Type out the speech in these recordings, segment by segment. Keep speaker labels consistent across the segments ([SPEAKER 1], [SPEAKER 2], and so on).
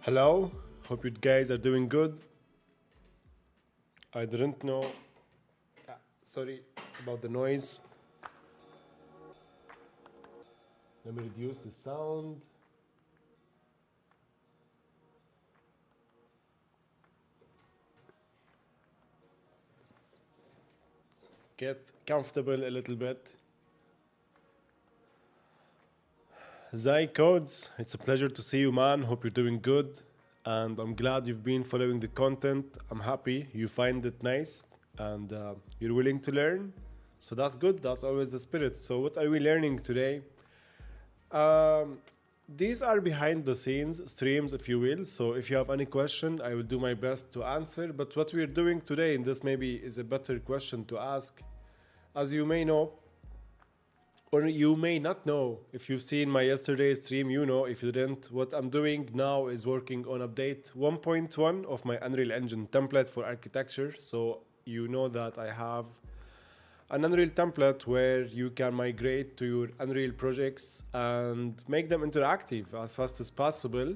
[SPEAKER 1] Hello, hope you guys are doing good. I didn't know, sorry about the noise. Let me reduce the sound. Get comfortable a little bit. Zai Codes, it's a pleasure to see you, man. Hope you're doing good. And I'm glad you've been following the content. I'm happy you find it nice and you're willing to learn. So that's good. That's always the spirit. So what are we learning today? These are behind the scenes streams, if you will. So if you have any question, I will do my best to answer. But what we're doing today, and this maybe is a better question to ask, as you may know, or you may not know, if you've seen my yesterday's stream, you know. If you didn't, what I'm doing now is working on update 1.1 of my Unreal Engine template for architecture. So you know that I have an Unreal template where you can migrate to your Unreal projects and make them interactive as fast as possible.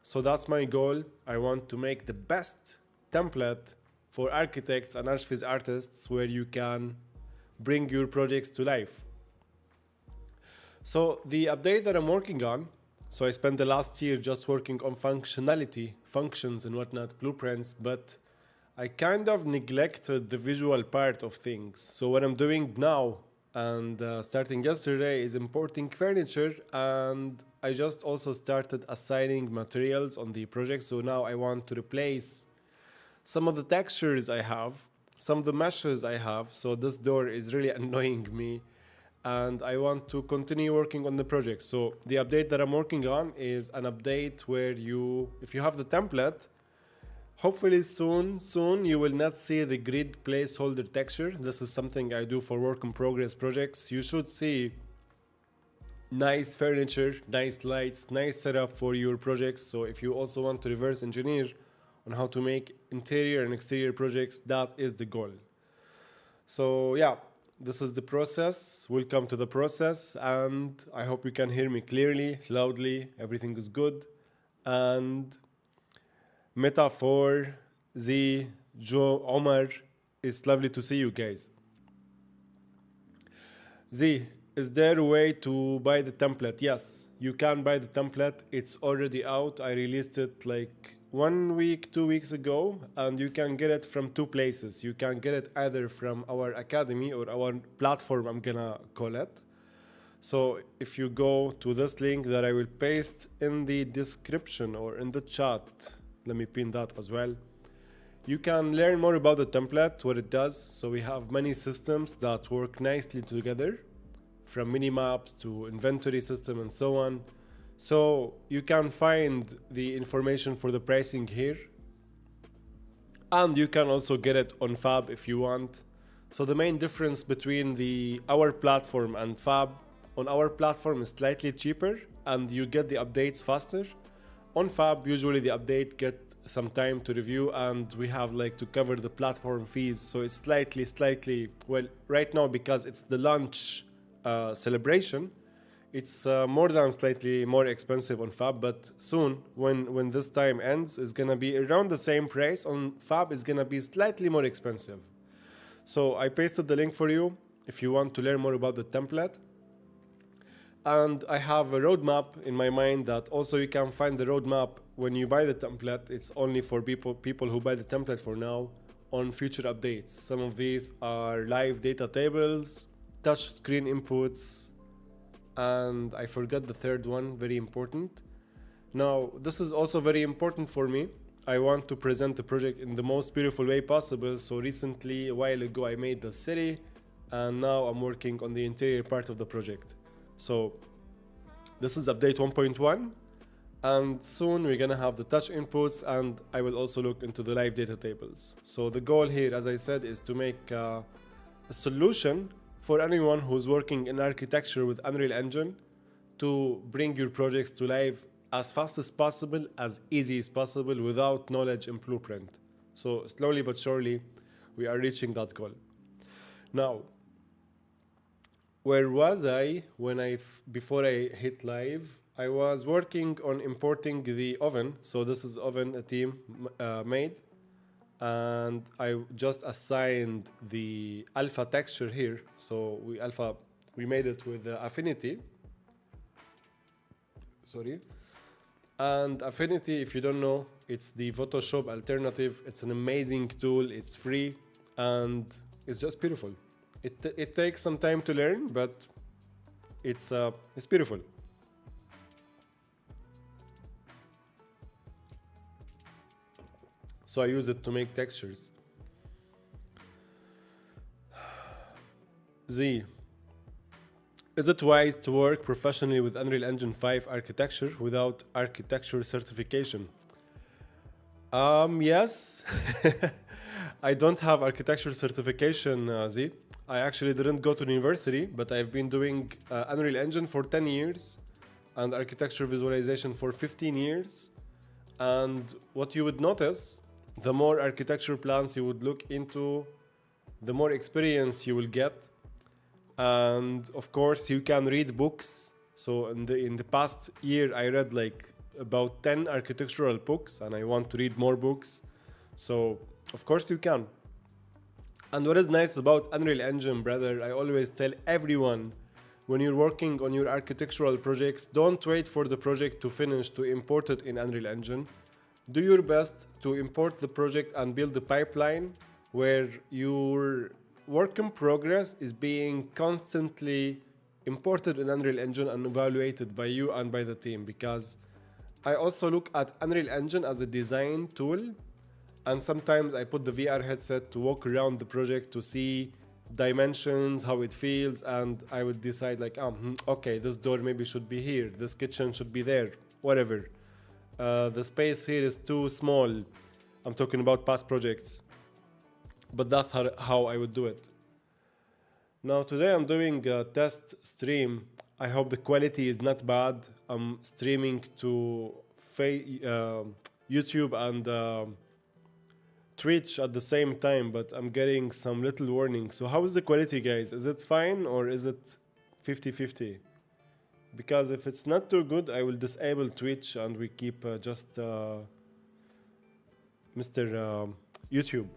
[SPEAKER 1] So that's my goal. I want to make the best template for architects and Archviz artists where you can bring your projects to life. So the update that I'm working on, so I spent the last year just working on functionality, functions and whatnot, blueprints, but I kind of neglected the visual part of things. So what I'm doing now and starting yesterday is importing furniture, and I just also started assigning materials on the project. So now I want to replace some of the textures I have, some of the meshes I have. So this door is really annoying me, and I want to continue working on the project. So the update that I'm working on is an update where if you have the template, hopefully soon you will not see the grid placeholder texture. This is something I do for work in progress projects. You should see nice furniture, nice lights, nice setup for your projects. So if you also want to reverse engineer on how to make interior and exterior projects, that is the goal. So yeah, this is the process. Welcome to the process, and I hope you can hear me clearly, loudly, everything is good. And Metaphor, Z, Joe, Omar, it's lovely to see you guys. Z, is there a way to buy the template? Yes, you can buy the template. It's already out. I released it like 1 week, 2 weeks ago, and you can get it from two places. You can get it either from our academy or our platform, I'm gonna call it. So if you go to this link that I will paste in the description or in the chat, let me pin that as well. You can learn more about the template, what it does. So we have many systems that work nicely together, from mini-maps to inventory system and so on. So you can find the information for the pricing here. And you can also get it on Fab if you want. So the main difference between our platform and Fab, on our platform is slightly cheaper and you get the updates faster. On Fab, usually the update get some time to review, and we have like to cover the platform fees. So it's slightly, well, right now because it's the launch celebration, it's more than slightly more expensive on Fab, but soon when this time ends, it's gonna be around the same price. On Fab, it's gonna be slightly more expensive. So I pasted the link for you if you want to learn more about the template. And I have a roadmap in my mind that also you can find the roadmap when you buy the template. It's only for people who buy the template for now on future updates. Some of these are live data tables, touch screen inputs, and I forgot the third one, very important. Now, this is also very important for me. I want to present the project in the most beautiful way possible. So recently, a while ago, I made the city, and now I'm working on the interior part of the project. So this is update 1.1, and soon we're gonna have the touch inputs, and I will also look into the live data tables. So the goal here, as I said, is to make a solution for anyone who's working in architecture with Unreal Engine to bring your projects to life as fast as possible, as easy as possible, without knowledge and blueprint. So slowly but surely, we are reaching that goal. Now, where was I when before I hit live? I was working on importing the oven. So this is oven a team made. And I just assigned the alpha texture here. So we made it with affinity. Sorry. And Affinity, if you don't know, it's the Photoshop alternative. It's an amazing tool. It's free and it's just beautiful. It takes some time to learn, but it's beautiful. So I use it to make textures. Z. Is it wise to work professionally with Unreal Engine 5 architecture without architecture certification? Yes. I don't have architecture certification, Z. I actually didn't go to university, but I've been doing Unreal Engine for 10 years and architecture visualization for 15 years. And what you would notice, the more architecture plans you would look into, the more experience you will get. And of course you can read books. So in the past year I read like about 10 architectural books and I want to read more books. So of course you can. And what is nice about Unreal Engine, brother, I always tell everyone, when you're working on your architectural projects, don't wait for the project to finish to import it in Unreal Engine. Do your best to import the project and build the pipeline where your work in progress is being constantly imported in Unreal Engine and evaluated by you and by the team, because I also look at Unreal Engine as a design tool, and sometimes I put the VR headset to walk around the project to see dimensions, how it feels, and I would decide like, okay, this door maybe should be here, this kitchen should be there, whatever. The space here is too small. I'm talking about past projects. But that's how I would do it. Now today I'm doing a test stream. I hope the quality is not bad. I'm streaming to YouTube and Twitch at the same time, but I'm getting some little warning. So how is the quality, guys? Is it fine or is it 50-50? Because if it's not too good, I will disable Twitch and we keep just Mr. YouTube.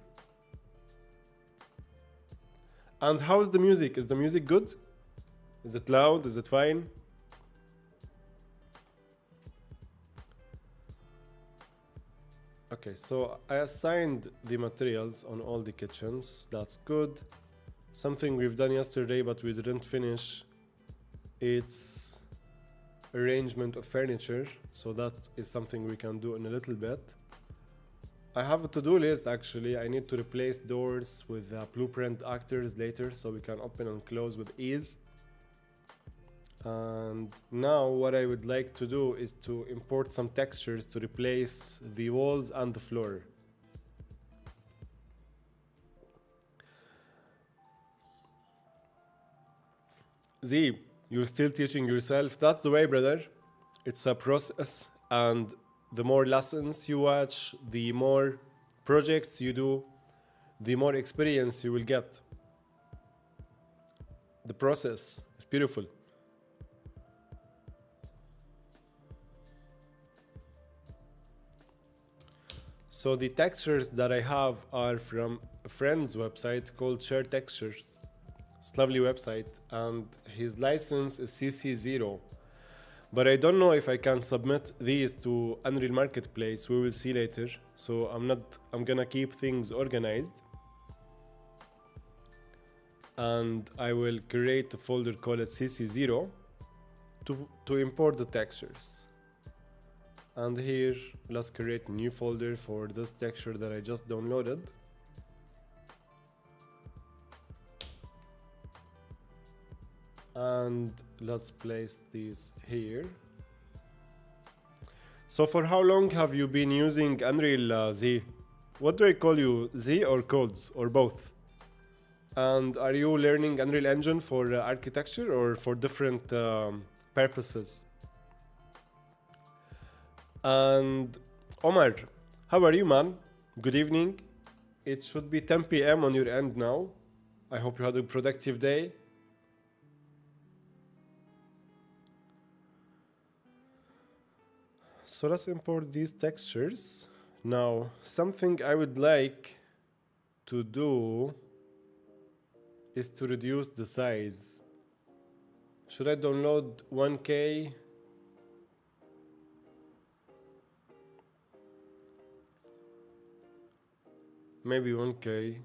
[SPEAKER 1] And how is the music? Is the music good? Is it loud? Is it fine? Okay, so I assigned the materials on all the kitchens. That's good. Something we've done yesterday but we didn't finish. It's arrangement of furniture. So that is something we can do in a little bit. I have a to-do list actually. I need to replace doors with blueprint actors later so we can open and close with ease. And now what I would like to do is to import some textures to replace the walls and the floor. Z, you're still teaching yourself. That's the way, brother. It's a process, and the more lessons you watch, the more projects you do, the more experience you will get. The process is beautiful. So the textures that I have are from a friend's website called Share Textures. It's a lovely website, and his license is CC0. But I don't know if I can submit these to Unreal Marketplace. We will see later. So I'm gonna keep things organized. And I will create a folder, call it CC0, to import the textures. And here, let's create a new folder for this texture that I just downloaded. And let's place these here. So for how long have you been using Unreal, Z? What do I call you, Z or Codes, or both? And are you learning Unreal Engine for architecture or for different purposes? And Omar, how are you, man? Good evening. It should be 10 p.m. on your end now. I hope you had a productive day. So let's import these textures. Now, something I would like to do is to reduce the size. Should I download 1K? Maybe 1K.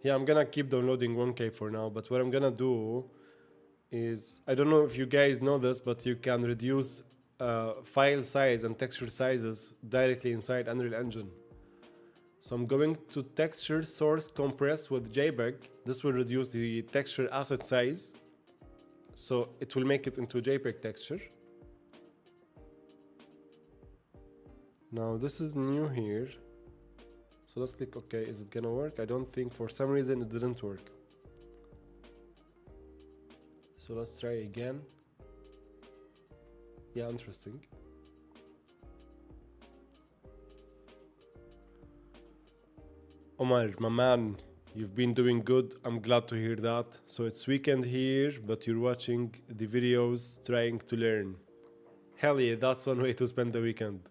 [SPEAKER 1] Yeah, I'm gonna keep downloading 1K for now, but what I'm gonna do is, I don't know if you guys know this, but you can reduce file size and texture sizes directly inside Unreal Engine. So I'm going to texture source compress with JPEG. This will reduce the texture asset size. So it will make it into JPEG texture. Now this is new here. So let's click OK. Is it gonna work? I don't think, for some reason it didn't work. So let's try again. Yeah, interesting. Omar, my man, you've been doing good. I'm glad to hear that. So it's weekend here, but you're watching the videos, trying to learn. Hell yeah, that's one way to spend the weekend.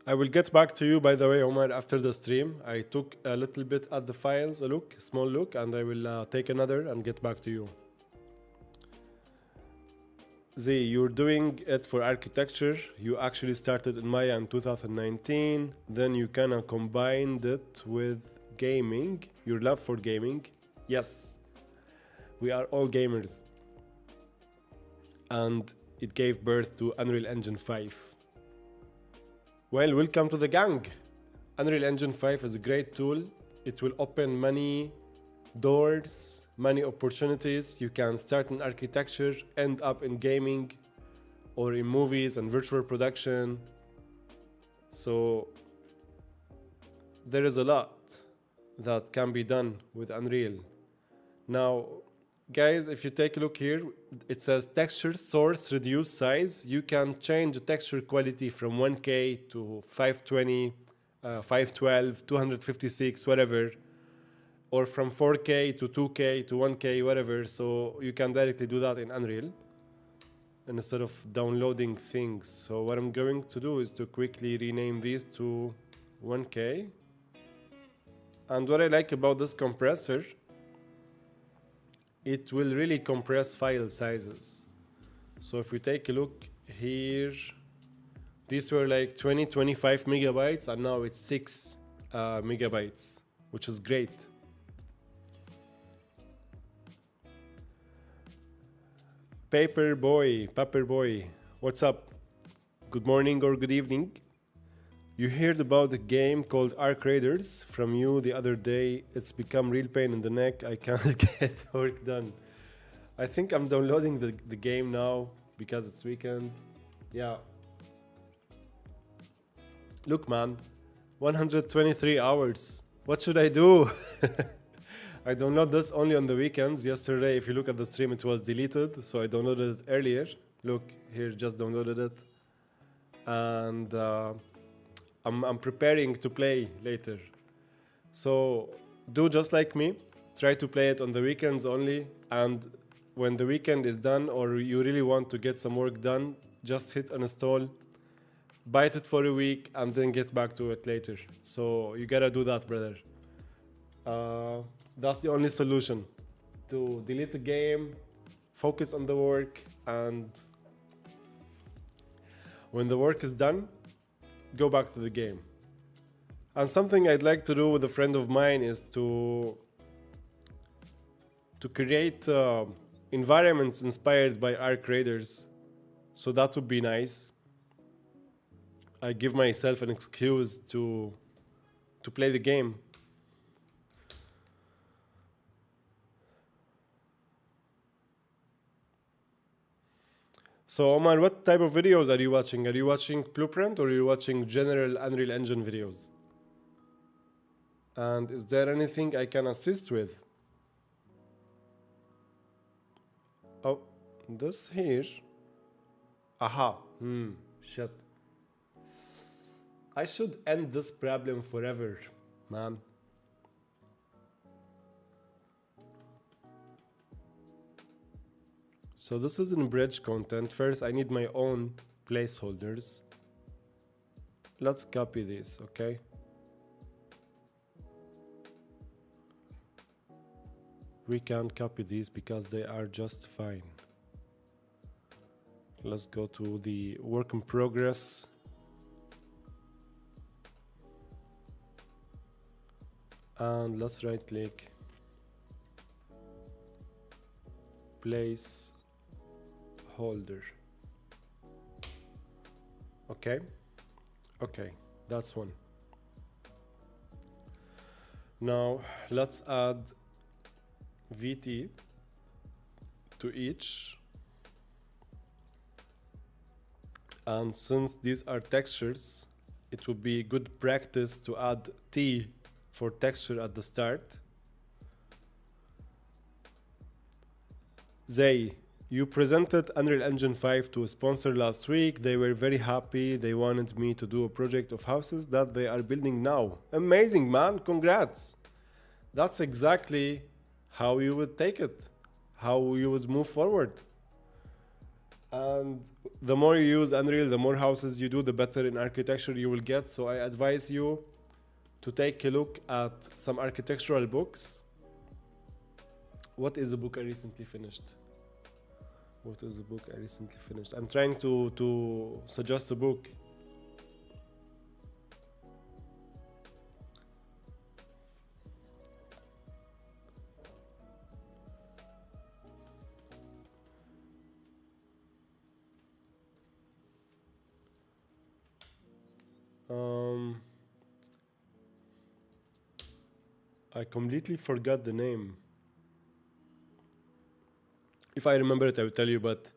[SPEAKER 1] I will get back to you, by the way, Omar, after the stream. I took a little bit at the files, a small look, and I will take another and get back to you. Z, you're doing it for architecture. You actually started in Maya in 2019. Then you kind of combined it with gaming, your love for gaming. Yes, we are all gamers. And it gave birth to Unreal Engine 5. Well, welcome to the gang. Unreal Engine 5 is a great tool. It will open many doors, many opportunities. You can start in architecture, end up in gaming, or in movies and virtual production. So there is a lot that can be done with Unreal. Now, guys, if you take a look here, it says texture source reduce size. You can change the texture quality from 1K to 520, 512, 256, whatever, or from 4K to 2K to 1K, whatever. So you can directly do that in Unreal instead of downloading things. So what I'm going to do is to quickly rename these to 1K. And what I like about this compressor, it will really compress file sizes. So if we take a look here, these were like 25 megabytes, and now it's 6 megabytes, which is great. Paper boy, what's up? Good morning or good evening. You heard about a game called Archviz from you the other day. It's become real pain in the neck. I can't get work done. I think I'm downloading the game now because it's weekend. Yeah. Look, man, 123 hours. What should I do? I download this only on the weekends. Yesterday, if you look at the stream, it was deleted, so I downloaded it earlier. Look, here, just downloaded it. And I'm preparing to play later. So do just like me. Try to play it on the weekends only. And when the weekend is done, or you really want to get some work done, just hit uninstall, bite it for a week, and then get back to it later. So you gotta do that, brother. That's the only solution. To delete the game, focus on the work, and when the work is done, go back to the game. And something I'd like to do with a friend of mine is to create environments inspired by Archviz. So that would be nice. I give myself an excuse to play the game. So Omar, what type of videos are you watching? Are you watching Blueprint or are you watching general Unreal Engine videos? And is there anything I can assist with? Oh, this here. Aha. Shit. I should end this problem forever, man. So So this is in bridge content. First, I need my own placeholders. Let's copy this, okay? We can copy these because they are just fine. Let's go to the work in progress. And let's right click, place holder. Okay, okay, that's one. Now let's add VT to each. And since these are textures, it would be good practice to add T for texture at the start. You presented Unreal Engine 5 to a sponsor last week. They were very happy. They wanted me to do a project of houses that they are building now. Amazing, man. Congrats. That's exactly how you would take it, how you would move forward. And the more you use Unreal, the more houses you do, the better in architecture you will get. So I advise you to take a look at some architectural books. What is the book I recently finished? What is the book I recently finished? I'm trying to suggest a book. I completely forgot the name. If I remember it, I will tell you, but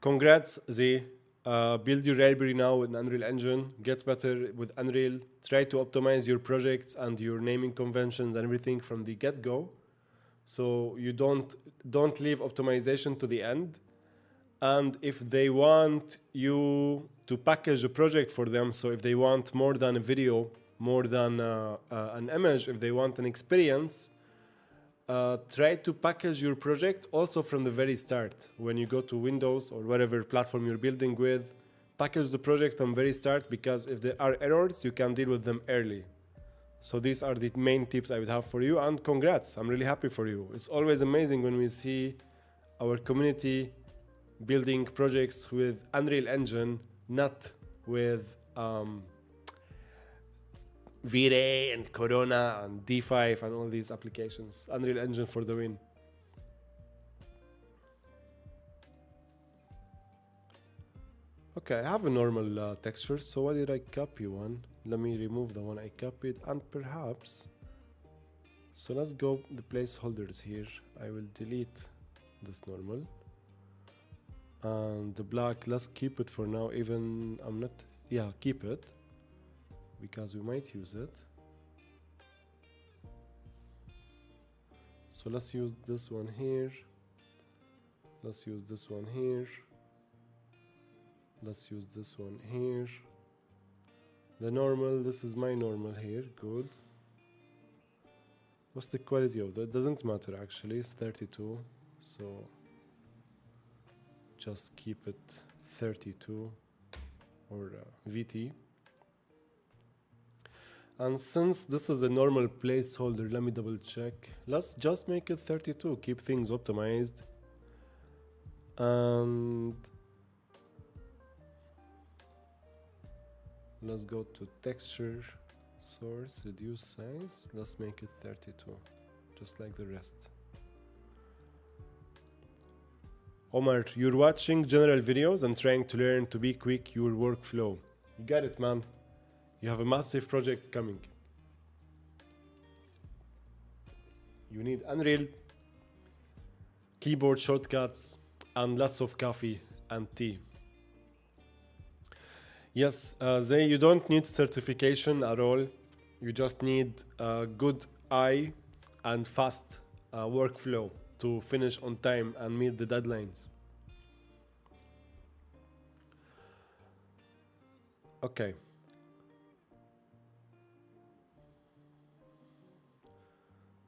[SPEAKER 1] congrats, Z. Build your library now in Unreal Engine. Get better with Unreal. Try to optimize your projects and your naming conventions and everything from the get-go. So you don't leave optimization to the end. And if they want you to package a project for them, so if they want more than a video, more than an image, if they want an experience, try to package your project also from the very start. When you go to Windows or whatever platform you're building with, package the project from very start, because if there are errors, you can deal with them early. So these are the main tips I would have for you, and congrats, I'm really happy for you. It's always amazing when we see our community building projects with Unreal Engine, not with V-Ray and Corona and D5 and all these applications. Unreal Engine for the win. Okay, I have a normal texture, so why did I copy one? Let me remove the one I copied, and perhaps, so let's go the placeholders here. I will delete this normal. And the black, let's keep it for now, even I'm not, yeah, keep it, because we might use it. So let's use this one here. Let's use this one here. Let's use this one here. The normal, this is my normal here, good. What's the quality of that? Doesn't matter actually, it's 32, so just keep it 32 or VT. And since this is a normal placeholder, let me double check. Let's just make it 32, keep things optimized. And let's go to texture, source, reduce size. Let's make it 32, just like the rest. Omar, you're watching general videos and trying to learn to be quick your workflow. You got it, man. You have a massive project coming. You need Unreal, keyboard shortcuts, and lots of coffee and tea. Yes, Zay, you don't need certification at all. You just need a good eye and fast workflow to finish on time and meet the deadlines. Okay.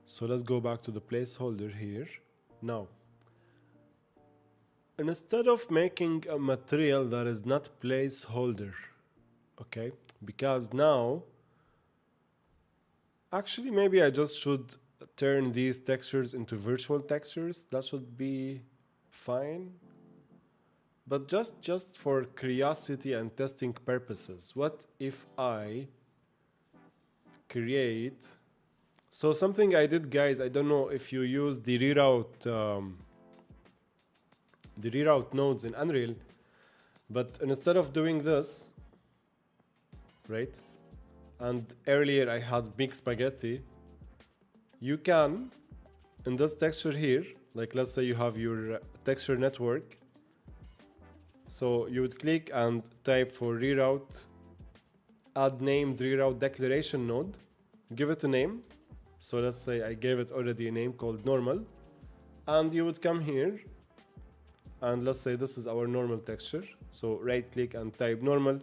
[SPEAKER 1] So let's go back to the placeholder here. Now, instead of making a material that is not placeholder, okay, because now actually maybe I just should turn these textures into virtual textures. That should be fine. But just for curiosity and testing purposes, what if I create, so something I did, guys, I don't know if you use the reroute nodes in Unreal, but instead of doing this, right, and earlier I had big spaghetti, you can, in this texture here, like let's say you have your texture network, so you would click and type for reroute, add named reroute declaration node, give it a name. So let's say I gave it already a name called normal, and you would come here and let's say this is our normal texture. So right click and type normal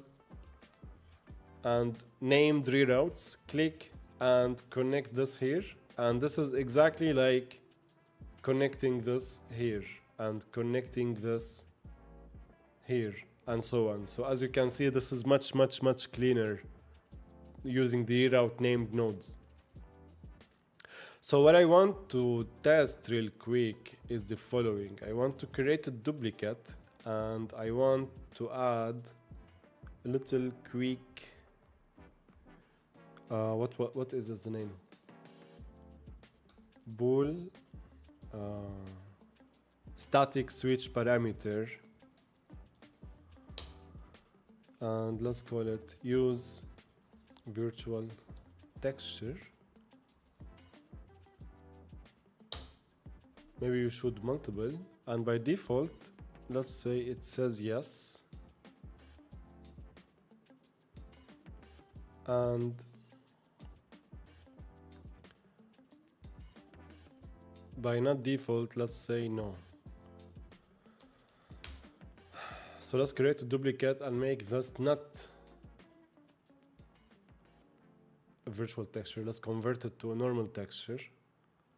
[SPEAKER 1] and named reroutes, click and connect this here. And this is exactly like connecting this here and connecting this here and so on. So as you can see, this is much cleaner using the reroute named nodes. So what I want to test real quick is the following. I want to create a duplicate and I want to add a little quick what is this name? Bool static switch parameter, and let's call it use virtual texture. Maybe you should multiple, and by default let's say it says yes, and by not default let's say no. So let's create a duplicate and make this not a virtual texture. Let's convert it to a normal texture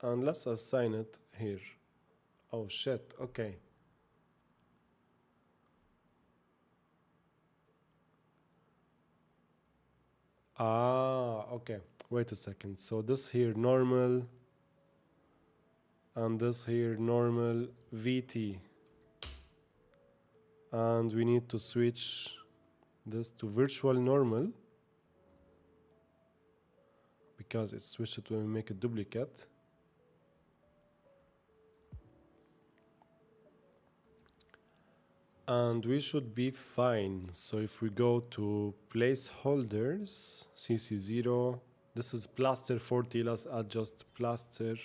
[SPEAKER 1] and let's assign it here. Oh shit, okay. Okay, wait a second. So this here normal and this here normal VT, and we need to switch this to virtual normal because it's switched it when we make a duplicate. And we should be fine. So if we go to placeholders, CC0, this is plaster 40, let's add just plaster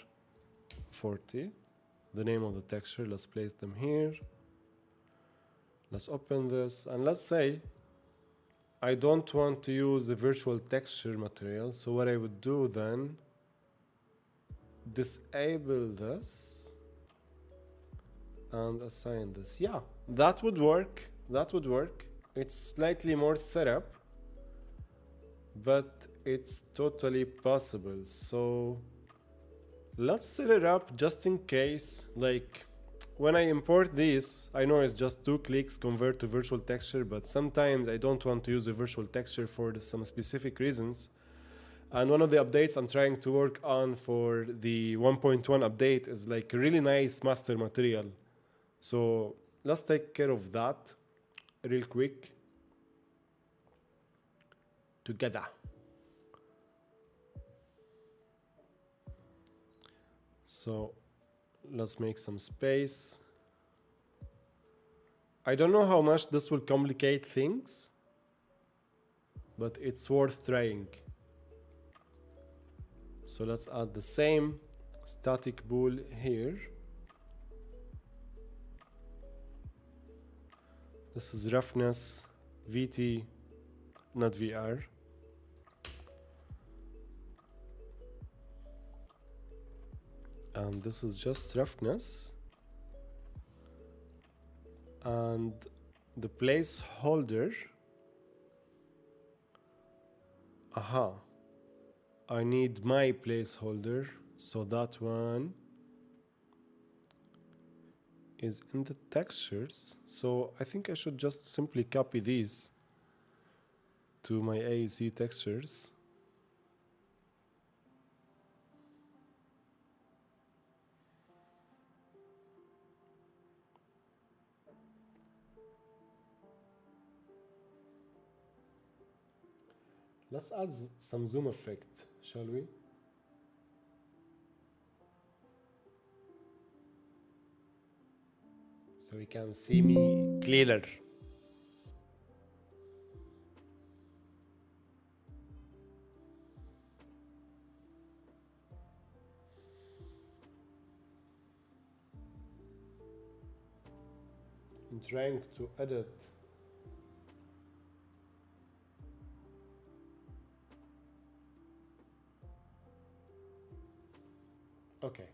[SPEAKER 1] 40, the name of the texture, let's place them here. Let's open this and let's say I don't want to use a virtual texture material, so what I would do then, disable this and assign this. Yeah, that would work. That would work. It's slightly more setup, but it's totally possible. So let's set it up just in case. Like when I import this, I know it's just 2 clicks, convert to virtual texture, but sometimes I don't want to use a virtual texture for some specific reasons. And one of the updates I'm trying to work on for the 1.1 update is like a really nice master material. So let's take care of that real quick together. So let's make some space. I don't know how much this will complicate things, but it's worth trying. So let's add the same static bool here. This is roughness, VT, not VR. And this is just roughness. And the placeholder. Aha. I need my placeholder. So that one is in the textures. So I think I should just simply copy these to my AEC textures. Let's add some zoom effect, shall we? So you can see me clearer. I'm trying to edit. Okay.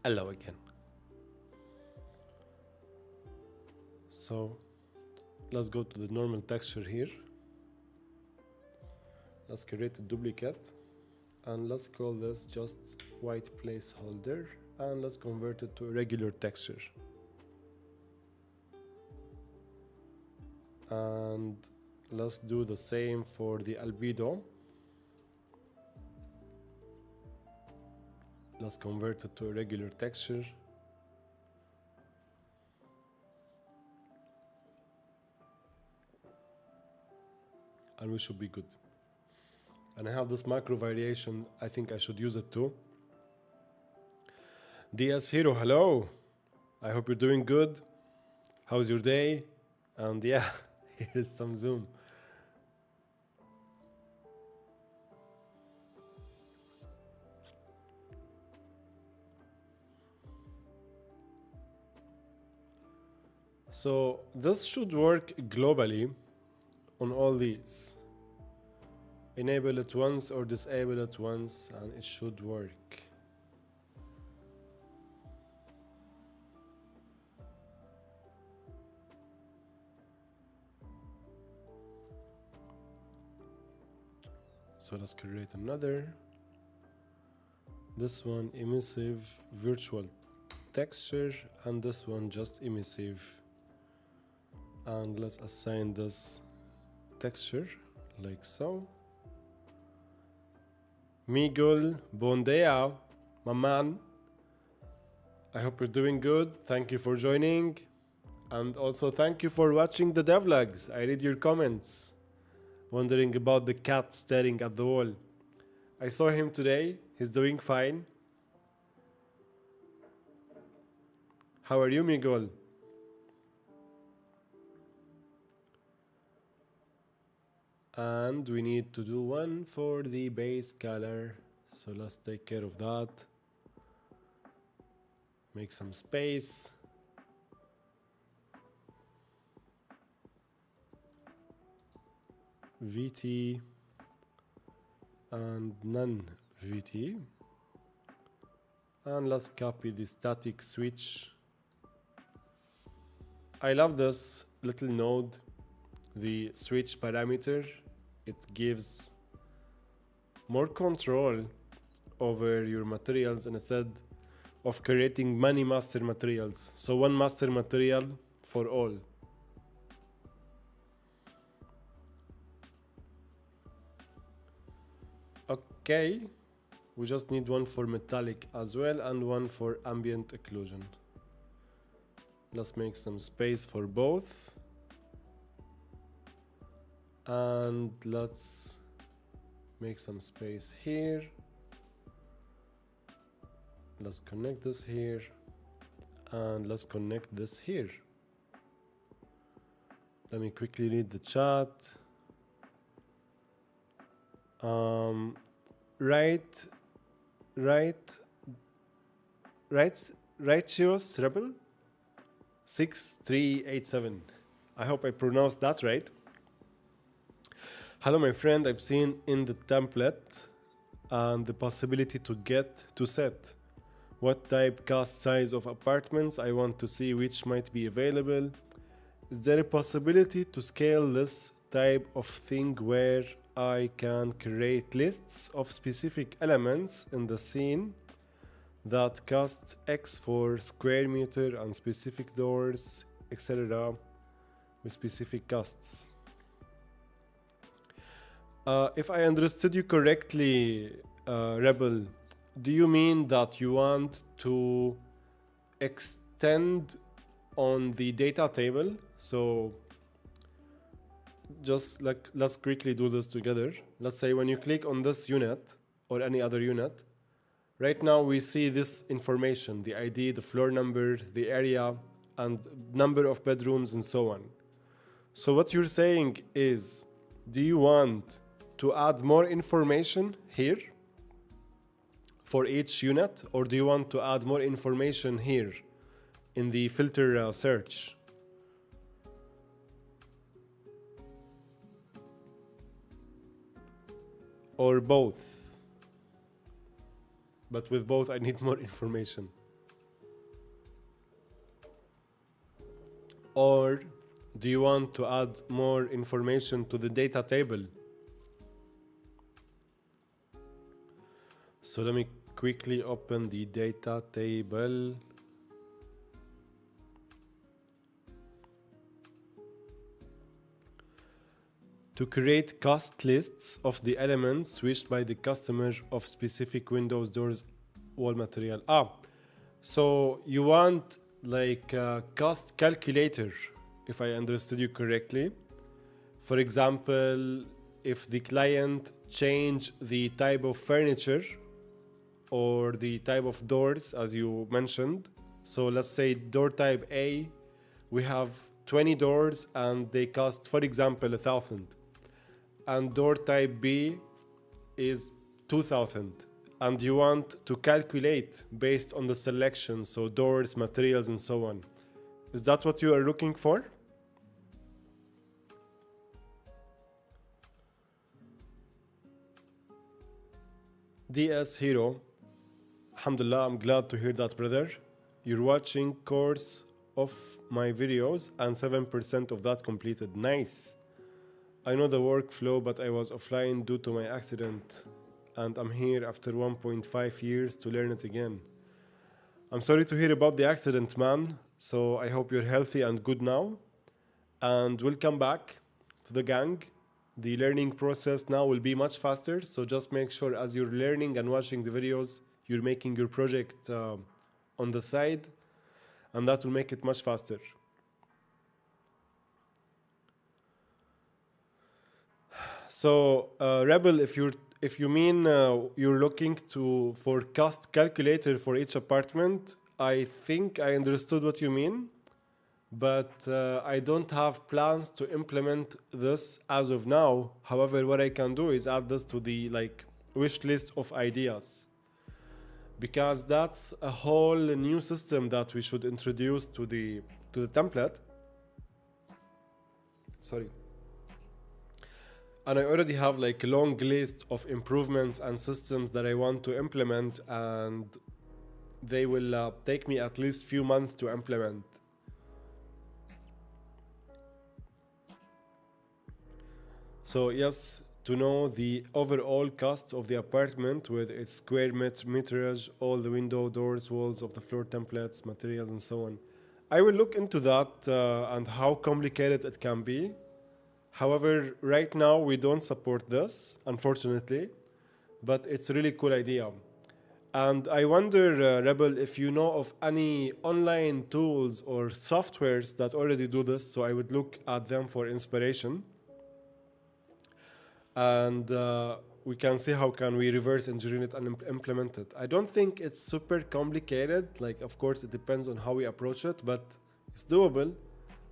[SPEAKER 1] Hello again. So let's go to the normal texture here. Let's create a duplicate and let's call this just white placeholder and let's convert it to a regular texture. And let's do the same for the albedo. Let's convert it to a regular texture. And we should be good. And I have this macro variation. I think I should use it too. DS Hero, hello. I hope you're doing good. How's your day? And yeah, here is some zoom. So this should work globally on all these. Enable it once or disable it once and it should work. So let's create another. This one emissive virtual texture and this one just emissive. And let's assign this texture like so. Miguel, bon dia, my man. I hope you're doing good. Thank you for joining. And also thank you for watching the devlogs. I read your comments. Wondering about the cat staring at the wall. I saw him today. He's doing fine. How are you, Miguel? And we need to do one for the base color. So let's take care of that. Make some space. VT and none VT. And let's copy the static switch. I love this little node, the switch parameter. It gives more control over your materials instead of creating many master materials. So one master material for all. Okay, we just need one for metallic as well and one for ambient occlusion. Let's make some space for both. And let's make some space here. Let's connect this here. And let's connect this here. Let me quickly read the chat. Righteous Rebel 6387. I hope I pronounced that right. Hello my friend, I've seen in the template and the possibility to set what type, cost, size of apartments I want to see which might be available. Is there a possibility to scale this type of thing where I can create lists of specific elements in the scene that cost X for square meter and specific doors, etc. with specific costs. If I understood you correctly, Rebel, do you mean that you want to extend on the data table? So just like, let's quickly do this together. Let's say when you click on this unit or any other unit, right now we see this information, the ID, the floor number, the area, and number of bedrooms and so on. So what you're saying is, do you want to add more information here for each unit, or do you want to add more information here in the filter search? Or both? But with both I need more information. Or do you want to add more information to the data table? So let me quickly open the data table. To create cost lists of the elements wished by the customer of specific windows, doors, wall material. So you want like a cost calculator, if I understood you correctly. For example, if the client change the type of furniture or the type of doors, as you mentioned. So let's say door type A, we have 20 doors and they cost, for example, 1,000. And door type B is 2,000. And you want to calculate based on the selection, so doors, materials, and so on. Is that what you are looking for? DS Hero, alhamdulillah, I'm glad to hear that, brother. You're watching course of my videos and 7% of that completed. Nice. I know the workflow, but I was offline due to my accident, and I'm here after 1.5 years to learn it again. I'm sorry to hear about the accident, man. So I hope you're healthy and good now. And we'll come back to the gang. The learning process now will be much faster. So just make sure as you're learning and watching the videos, you're making your project on the side, and that will make it much faster. So Rebel, if you mean you're looking for cost calculator for each apartment, I think I understood what you mean, but I don't have plans to implement this as of now. However, what I can do is add this to the wish list of ideas, because that's a whole new system that we should introduce to the template. Sorry. And I already have a long list of improvements and systems that I want to implement, and they will take me at least few months to implement. So yes, to know the overall cost of the apartment with its square meterage, all the window, doors, walls of the floor templates, materials, and so on. I will look into that and how complicated it can be. However, right now we don't support this, unfortunately, but it's a really cool idea. And I wonder, Rebel, if you know of any online tools or softwares that already do this, so I would look at them for inspiration. And we can see how can we reverse engineer it and implement it. I don't think it's super complicated. Of course, it depends on how we approach it, but it's doable.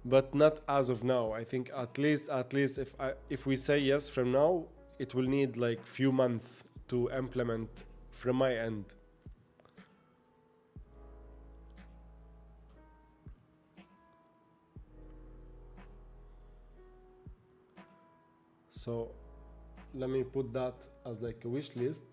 [SPEAKER 1] But not as of now. I think at least if we say yes from now, it will need few months to implement from my end. So let me put that as a wish list.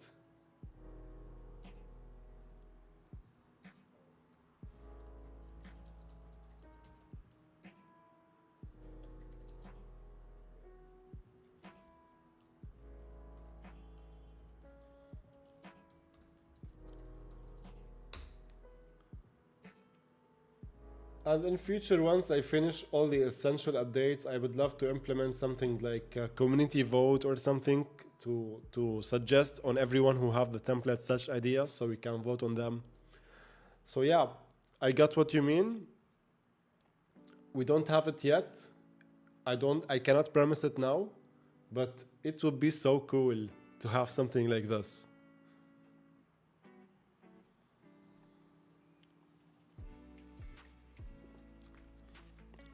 [SPEAKER 1] And in future, once I finish all the essential updates, I would love to implement something like a community vote or something to suggest on everyone who have the template such ideas so we can vote on them. So yeah, I got what you mean. We don't have it yet. I cannot promise it now, but it would be so cool to have something like this.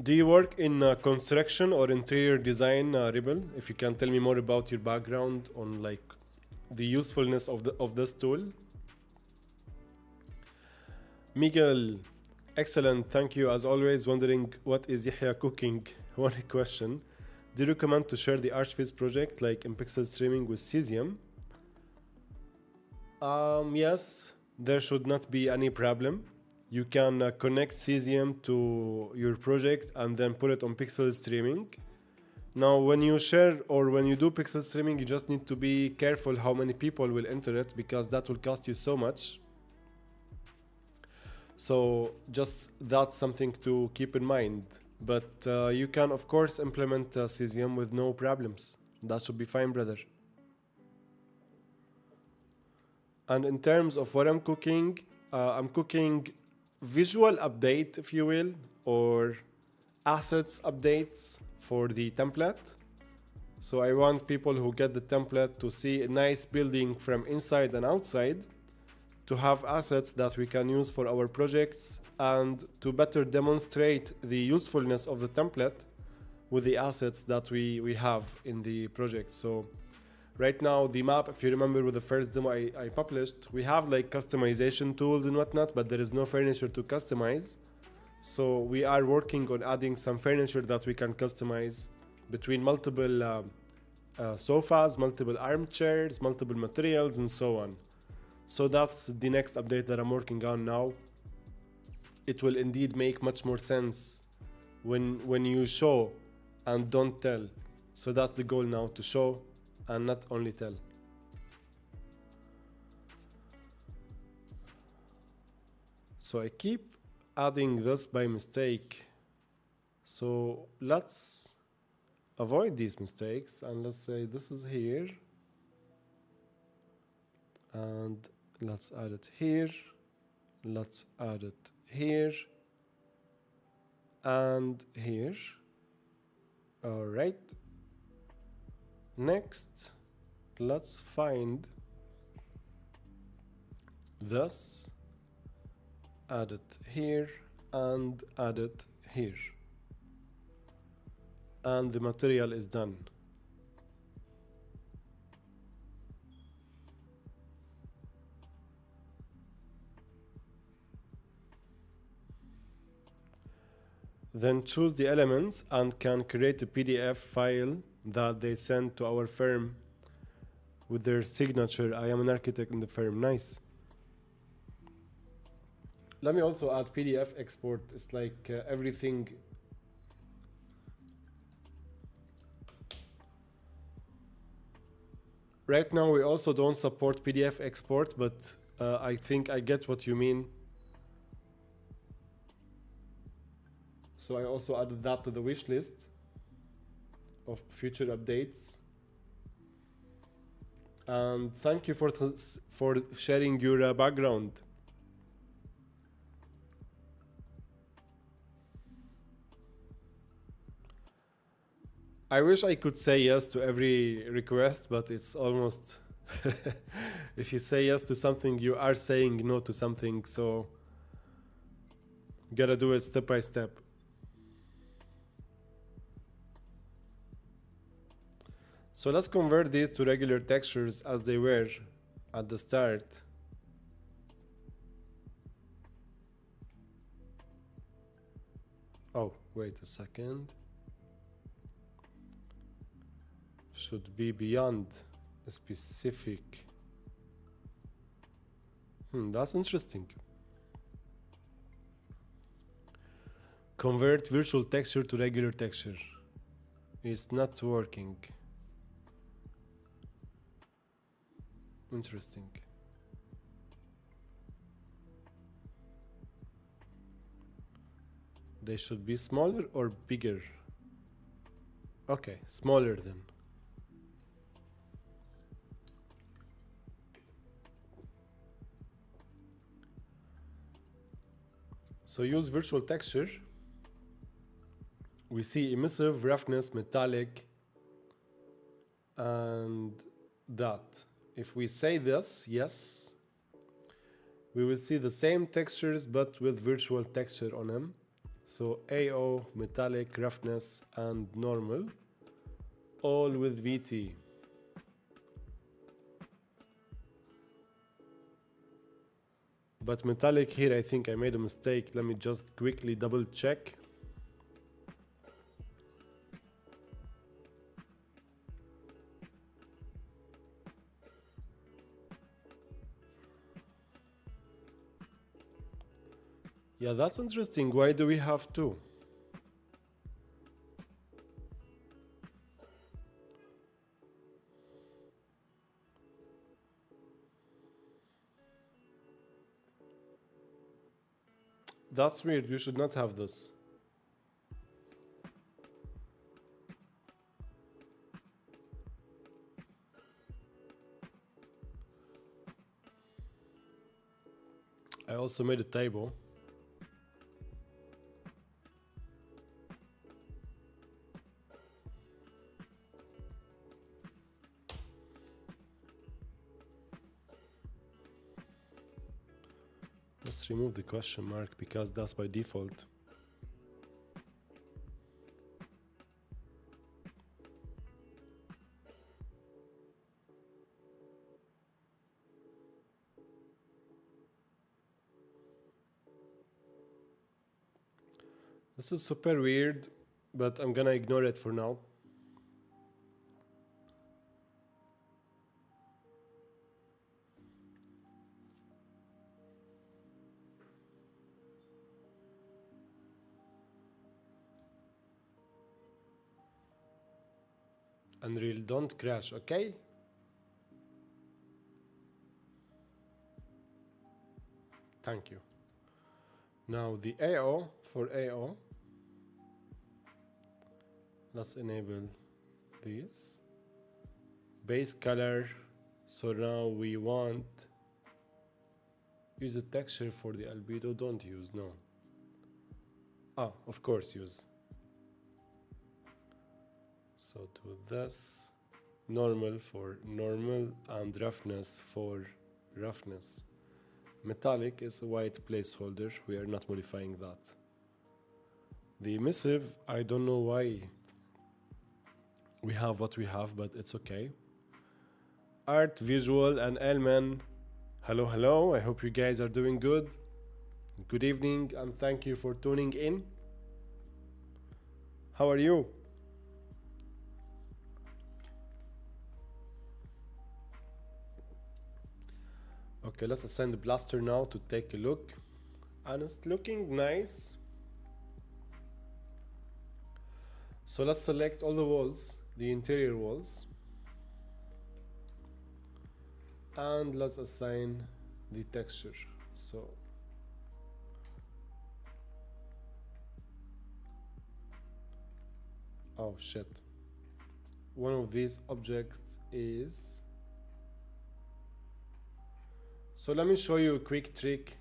[SPEAKER 1] Do you work in construction or interior design, Rebel? If you can tell me more about your background on like the usefulness of this tool. Miguel, excellent, thank you. As always, wondering what is Yahya cooking? One question. Do you recommend to share the Archviz project like in pixel streaming with Cesium? Yes, there should not be any problem. You can connect Cesium to your project and then put it on pixel streaming. Now, when you share or when you do pixel streaming, you just need to be careful how many people will enter it because that will cost you so much. So just that's something to keep in mind. But you can, of course, implement Cesium with no problems. That should be fine, brother. And in terms of what I'm cooking visual update, if you will, or assets updates for the template. So I want people who get the template to see a nice building from inside and outside, to have assets that we can use for our projects, and to better demonstrate the usefulness of the template with the assets that we have in the project. So right now, the map, if you remember with the first demo I published, we have like customization tools and whatnot, but there is no furniture to customize. So we are working on adding some furniture that we can customize between multiple sofas, multiple armchairs, multiple materials, and so on. So that's the next update that I'm working on now. It will indeed make much more sense when you show and don't tell. So that's the goal now, to show and not only tell. So I keep adding this by mistake. So let's avoid these mistakes and let's say this is here. And let's add it here. Let's add it here. And here. All right. Next, let's find this, add it here, and add it here. And the material is done. Then choose the elements and can create a PDF file that they send to our firm with their signature. I am an architect in the firm. Nice. Let me also add PDF export. It's like everything. Right now we also don't support PDF export, but I think I get what you mean. So I also added that to the wish list of future updates. And thank you for sharing your background. I wish I could say yes to every request, but it's almost if you say yes to something, you are saying no to something, so gotta do it step by step. So let's convert these to regular textures as they were at the start. Oh, wait a second. Should be beyond a specific. That's interesting. Convert virtual texture to regular texture. It's not working. Interesting. They should be smaller or bigger? Okay, smaller then. So use virtual texture. We see emissive, roughness, metallic, and that. If we say this, yes, we will see the same textures but with virtual texture on them. So AO, metallic, roughness, and normal, all with VT. But metallic here, I think I made a mistake. Let me just quickly double check. Yeah, that's interesting. Why do we have two? That's weird. We should not have this. I also made a typo. Let's remove the question mark because that's by default. This is super weird, but I'm gonna ignore it for now. Unreal, don't crash, okay? Thank you. Now the AO, for AO, let's enable this. Base color, so now we want, use a texture for the albedo, don't use, no. Ah, of course use. So do this, normal for normal, and roughness for roughness. Metallic is a white placeholder, we are not modifying that. The emissive, I don't know why we have what we have, but it's okay. Art, visual, and Elman, hello, hello, I hope you guys are doing good. Good evening, and thank you for tuning in. How are you? Okay, let's assign the blaster now to take a look. And it's looking nice. So let's select all the walls, the interior walls. And let's assign the texture. So oh shit. One of these objects is, so let me show you a quick trick,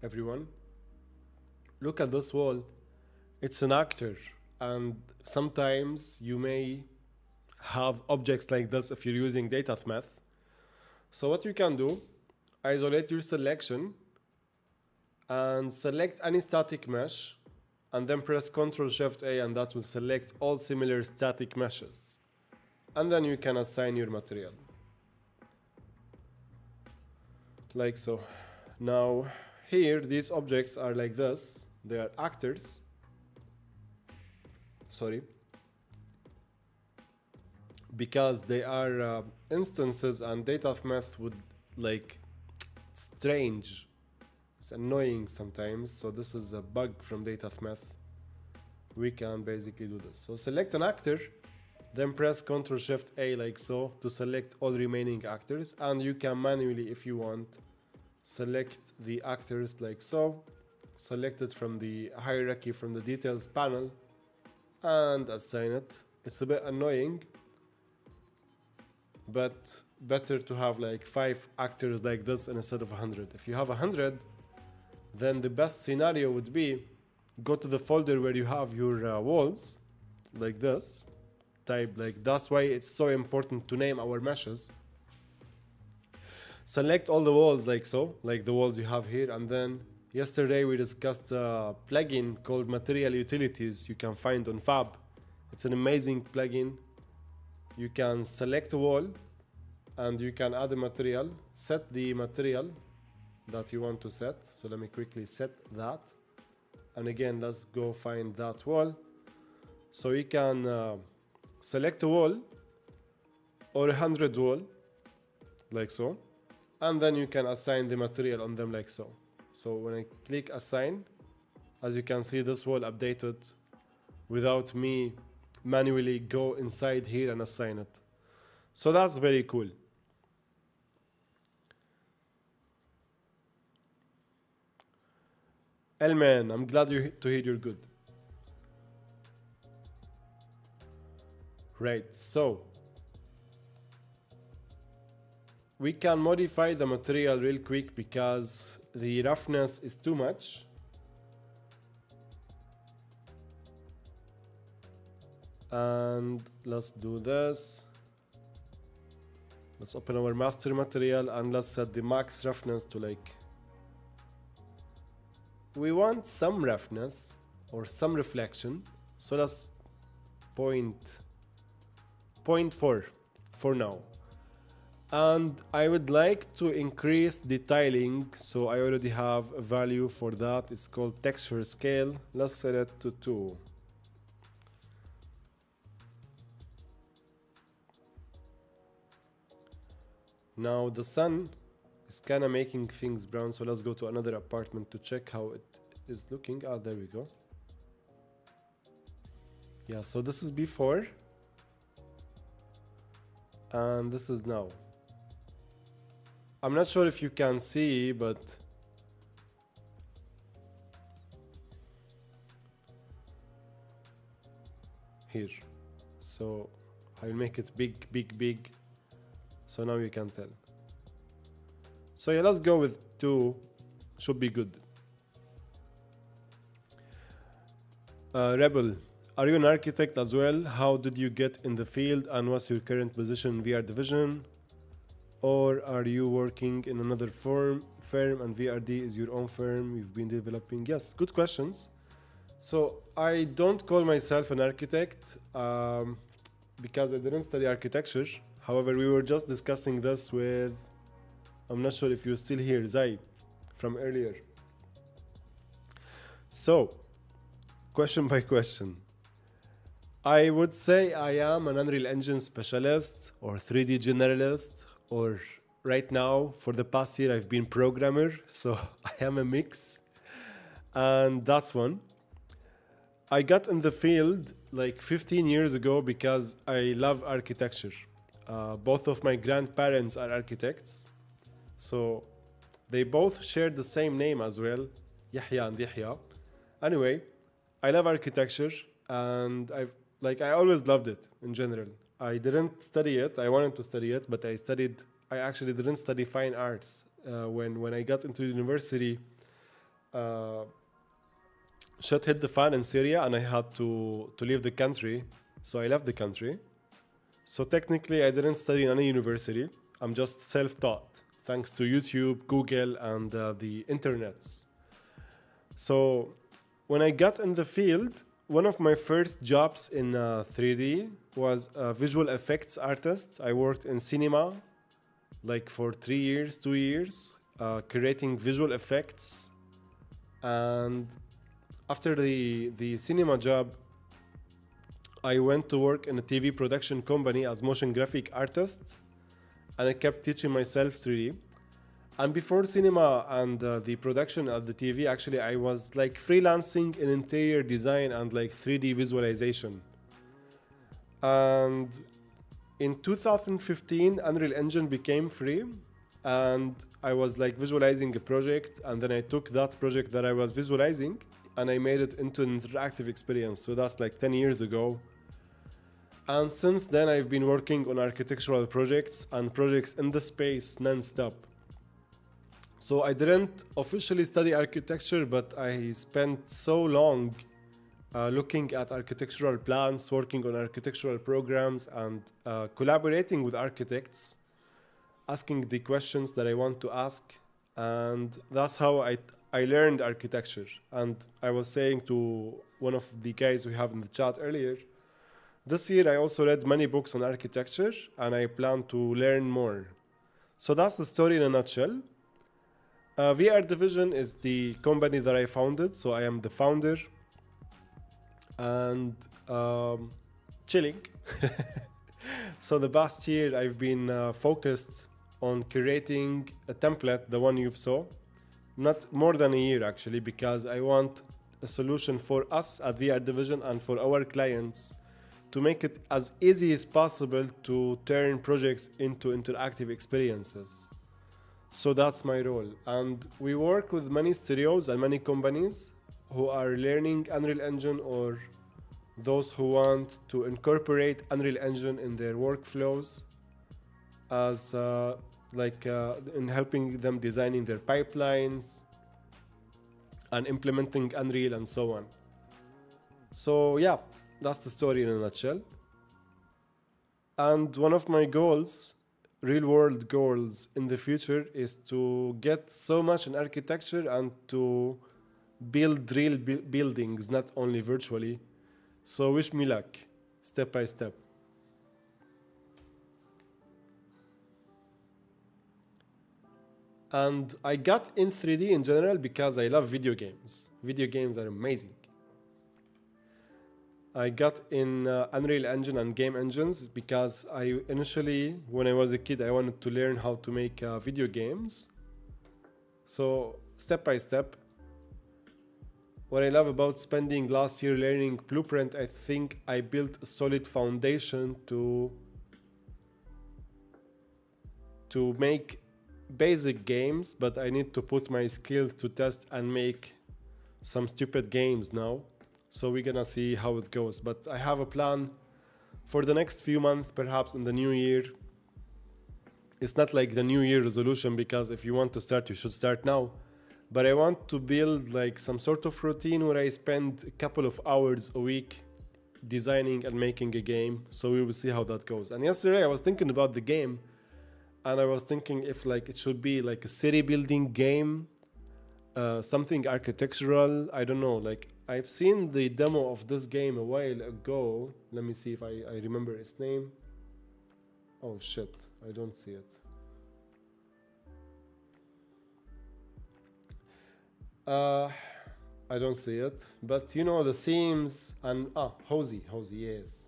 [SPEAKER 1] everyone. Look at this wall. It's an actor, and sometimes you may have objects like this if you're using data math. So what you can do, isolate your selection and select any static mesh, and then press Ctrl-Shift-A, and that will select all similar static meshes. And then you can assign your material. Like so. Now here these objects are like this, they are actors, sorry, because they are instances, and data math would like strange, it's annoying sometimes, so this is a bug from data math. We can basically do this. So select an actor, then press Ctrl-Shift-A like so to select all remaining actors, and you can manually, if you want, select the actors like so, select it from the hierarchy from the details panel and assign it. It's a bit annoying, but better to have like 5 actors like this instead of 100. If you have 100, then the best scenario would be go to the folder where you have your walls like this, type like, that's why it's so important to name our meshes. Select all the walls like so, like the walls you have here, and then yesterday we discussed a plugin called Material Utilities you can find on Fab. It's an amazing plugin. You can select a wall and you can add a material, set the material that you want to set. So let me quickly set that. And again, let's go find that wall. So you can select a wall or 100 wall, like so. And then you can assign the material on them like so. So when I click assign, as you can see, this wall updated without me manually go inside here and assign it. So that's very cool. Elman, I'm glad to hear you're good. Right, so we can modify the material real quick because the roughness is too much. And let's do this. Let's open our master material and let's set the max roughness to like, we want some roughness or some reflection. So let's 0.4 for now. And I would like to increase the tiling, so I already have a value for that. It's called texture scale. Let's set it to 2. Now the sun is kind of making things brown, so let's go to another apartment to check how it is looking. Ah, there we go. Yeah, so this is before and this is now. I'm not sure if you can see, but here. So I'll make it big. So now you can tell. So yeah, let's go with 2. Should be good. Rebel, are you an architect as well? How did you get in the field and what's your current position in VR division? Or are you working in another firm and VRD is your own firm you've been developing? Yes, good questions. So I don't call myself an architect because I didn't study architecture. However, we were just discussing this with, I'm not sure if you're still here, Zai, from earlier. So, question by question. I would say I am an Unreal Engine specialist or 3D generalist, or right now, for the past year, I've been programmer, so I am a mix. And that's one. I got in the field like 15 years ago because I love architecture. Both of my grandparents are architects, so they both share the same name as well, Yahya and Yahya. Anyway, I love architecture and I always loved it in general. I didn't study it. I wanted to study it, but I actually didn't study fine arts. When I got into university, shit hit the fan in Syria and I had to leave the country. So I left the country. So technically I didn't study in any university. I'm just self-taught, thanks to YouTube, Google, and the internets. So when I got in the field, one of my first jobs in 3D was a visual effects artist. I worked in cinema like for 2 years, creating visual effects. And after the cinema job, I went to work in a TV production company as motion graphic artist, and I kept teaching myself 3D. And before cinema and the production of the TV, actually, I was like freelancing in interior design and like 3D visualization. And in 2015, Unreal Engine became free. and I was like visualizing a project, and then I took that project that I was visualizing and I made it into an interactive experience. So that's like 10 years ago. And since then I've been working on architectural projects and projects in the space non-stop. So I didn't officially study architecture, but I spent so long looking at architectural plans, working on architectural programs, and collaborating with architects, asking the questions that I want to ask. And that's how I learned architecture. And I was saying to one of the guys we have in the chat earlier, this year I also read many books on architecture and I plan to learn more. So that's the story in a nutshell. VR Division is the company that I founded, so I am the founder and chilling. So the past year I've been focused on creating a template, the one you saw, not more than a year actually, because I want a solution for us at VR Division and for our clients to make it as easy as possible to turn projects into interactive experiences. So that's my role. And we work with many studios and many companies who are learning Unreal Engine, or those who want to incorporate Unreal Engine in their workflows as in helping them designing their pipelines and implementing Unreal and so on. So yeah, that's the story in a nutshell. And one of my goals, real world goals in the future, is to get so much in architecture and to build real buildings, not only virtually. So wish me luck, step by step. And I got in 3D in general because I love video games. Video games are amazing. I got in Unreal Engine and game engines because initially, when I was a kid, I wanted to learn how to make video games. So step by step. What I love about spending last year learning Blueprint, I think I built a solid foundation to make basic games, but I need to put my skills to test and make some stupid games now. So we're gonna see how it goes. But I have a plan for the next few months, perhaps in the new year. It's not like the new year resolution, because if you want to start, you should start now. But I want to build like some sort of routine where I spend a couple of hours a week designing and making a game. So we will see how that goes. And yesterday I was thinking about the game, and I was thinking if like it should be like a city building game, something architectural. I don't know, like I've seen the demo of this game a while ago. Let me see if I remember its name. Oh shit, I don't see it. I don't see it, but you know the themes and Hosey, yes.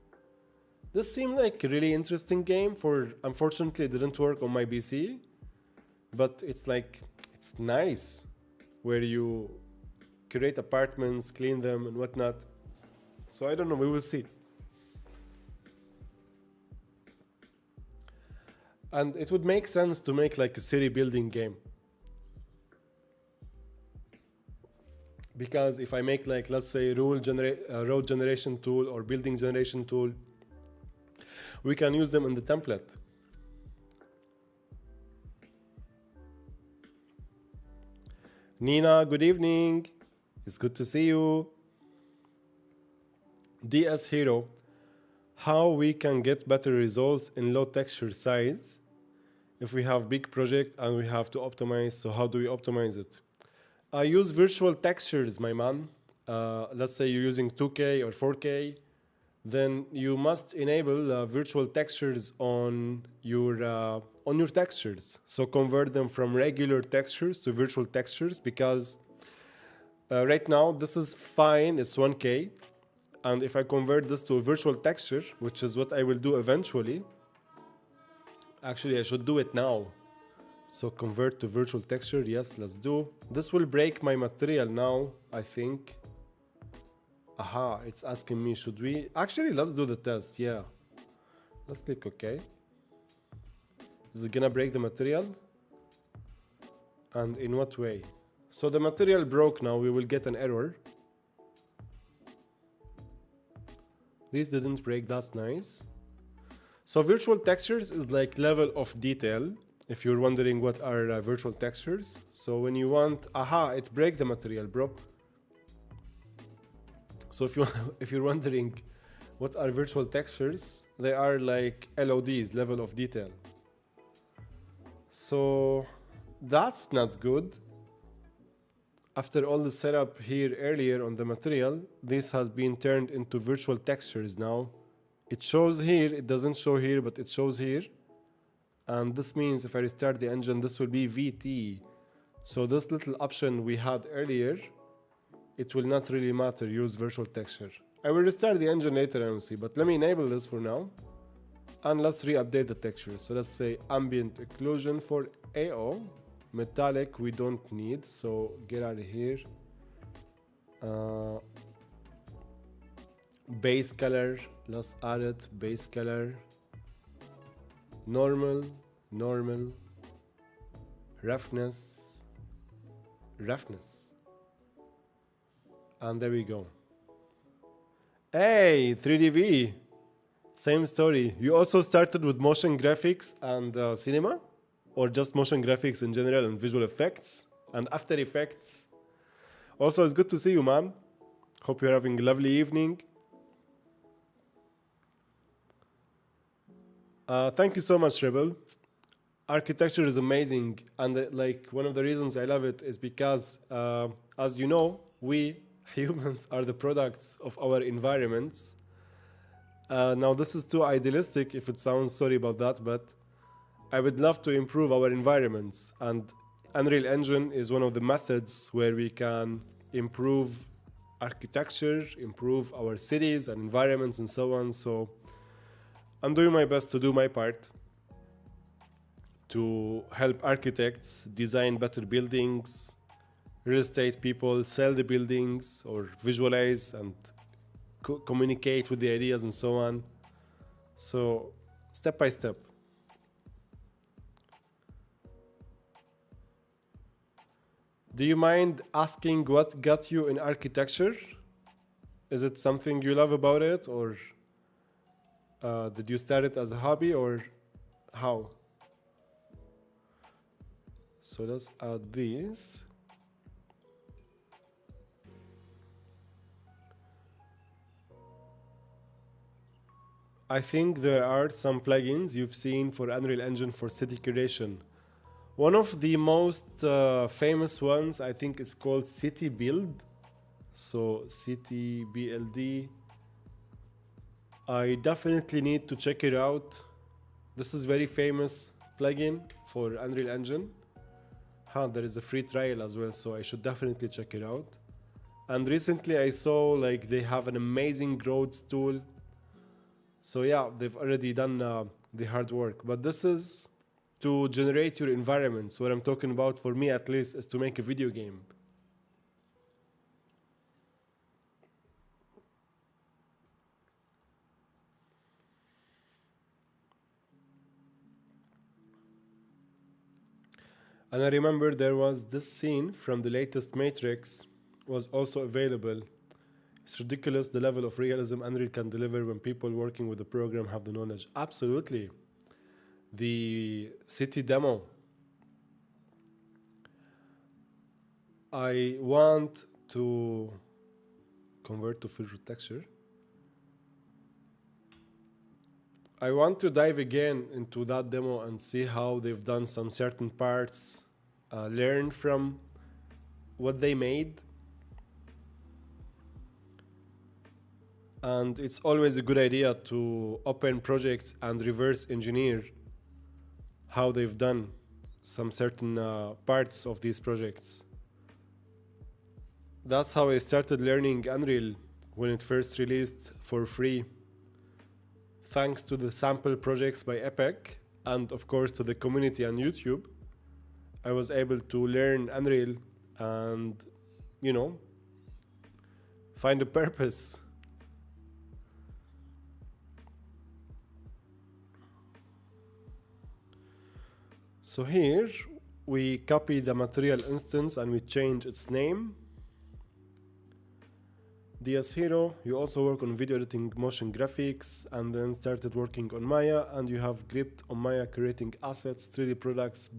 [SPEAKER 1] This seemed like a really interesting game. Unfortunately it didn't work on my PC, but it's nice, where you create apartments, clean them and whatnot. So I don't know, we will see. And it would make sense to make like a city building game. Because if I make like, let's say, road generation tool or building generation tool, we can use them in the template. Nina, good evening. It's good to see you. DS Hero, how we can get better results in low texture size if we have big project and we have to optimize. So how do we optimize it? I use virtual textures, my man. Let's say you're using 2K or 4K, then you must enable virtual textures on your textures. So convert them from regular textures to virtual textures, because right now this is fine, it's 1K. And if I convert this to a virtual texture, which is what I will do eventually, actually I should do it now. So convert to virtual texture, yes, let's do. This will break my material now, I think. Aha, it's asking me, should we? Actually, let's do the test, yeah. Let's click OK. Is it gonna break the material? And in what way? So the material broke now, we will get an error. These didn't break, that's nice. So virtual textures is like level of detail. If you're wondering what are virtual textures. So when you want, aha, it break the material, bro. So if you're wondering what are virtual textures, they are like LODs, level of detail. So that's not good. After all the setup here earlier on the material, this has been turned into virtual textures now. It shows here, it doesn't show here, but it shows here. And this means if I restart the engine, this will be VT. So this little option we had earlier, it will not really matter, use virtual texture. I will restart the engine later and we'll see, but let me enable this for now. And let's re-update the texture. So let's say ambient occlusion for AO. Metallic we don't need, so get out of here. Base color, let's add it, base color. Normal, normal. Roughness, roughness. And there we go. Hey, 3DV. Same story. You also started with motion graphics and cinema? Or just motion graphics in general and visual effects and After Effects? Also, it's good to see you, man. Hope you're having a lovely evening. Thank you so much, Rebel. Architecture is amazing, and like one of the reasons I love it is because, as you know, we humans are the products of our environments. Now, this is too idealistic if it sounds, sorry about that, but I would love to improve our environments, and Unreal Engine is one of the methods where we can improve architecture, improve our cities and environments and so on. So I'm doing my best to do my part to help architects design better buildings, real estate people sell the buildings or visualize and communicate with the ideas and so on. So step by step. Do you mind asking what got you in architecture? Is it something you love about it, or did you start it as a hobby, or how? So let's add these. I think there are some plugins you've seen for Unreal Engine for city curation. One of the most famous ones, I think, is called City Build. So City BLD. I definitely need to check it out. This is very famous plugin for Unreal Engine. There is a free trial as well, so I should definitely check it out. And recently I saw like they have an amazing roads tool. So yeah, they've already done the hard work. But this is to generate your environments. What I'm talking about, for me at least, is to make a video game. And I remember there was this scene from the latest Matrix was also available. It's ridiculous the level of realism Unreal can deliver when people working with the program have the knowledge. Absolutely. The city demo. I want to convert to visual texture. I want to dive again into that demo and see how they've done some certain parts, learn from what they made. And it's always a good idea to open projects and reverse engineer how they've done some certain parts of these projects. That's how I started learning Unreal when it first released for free. Thanks to the sample projects by Epic and of course to the community on YouTube, I was able to learn Unreal and, you know, find a purpose. So here we copy the material instance and we change its name. DS Hero, you also work on video editing, motion graphics, and then started working on Maya, and you have gripped on Maya creating assets, 3D products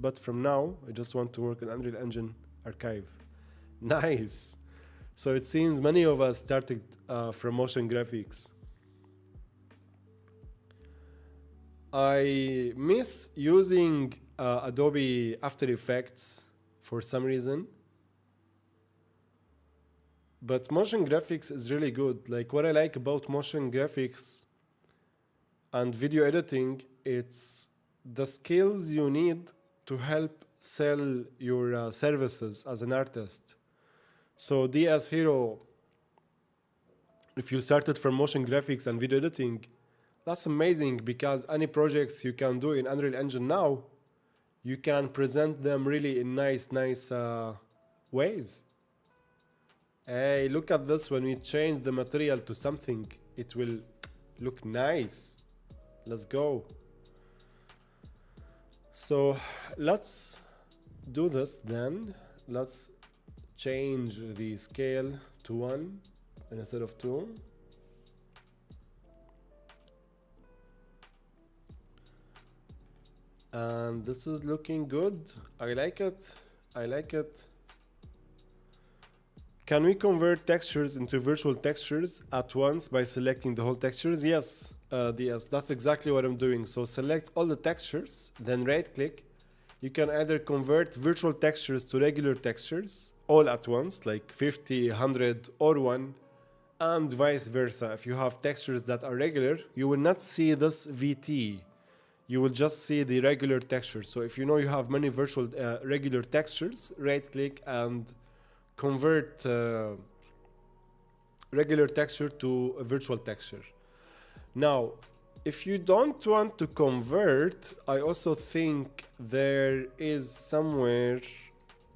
[SPEAKER 1] but from now, I just want to work on Unreal Engine Archive. Nice! So it seems many of us started from motion graphics. I miss using Adobe After Effects for some reason. But motion graphics is really good. Like what I like about motion graphics and video editing, it's the skills you need to help sell your services as an artist. So DS Hero, if you started from motion graphics and video editing, that's amazing because any projects you can do in Unreal Engine now, you can present them really in nice ways. Hey, look at this. When we change the material to something, it will look nice. Let's go. So let's do this then. Let's change the scale to 1 instead of 2. And this is looking good. I like it. I like it. Can we convert textures into virtual textures at once by selecting the whole textures? Yes, yes, that's exactly what I'm doing. So select all the textures, then right click. You can either convert virtual textures to regular textures all at once, like 50, 100, or 1, and vice versa. If you have textures that are regular, you will not see this VT. You will just see the regular textures. So if you know you have many virtual regular textures, right click and convert regular texture to a virtual texture. Now, if you don't want to convert, I also think there is somewhere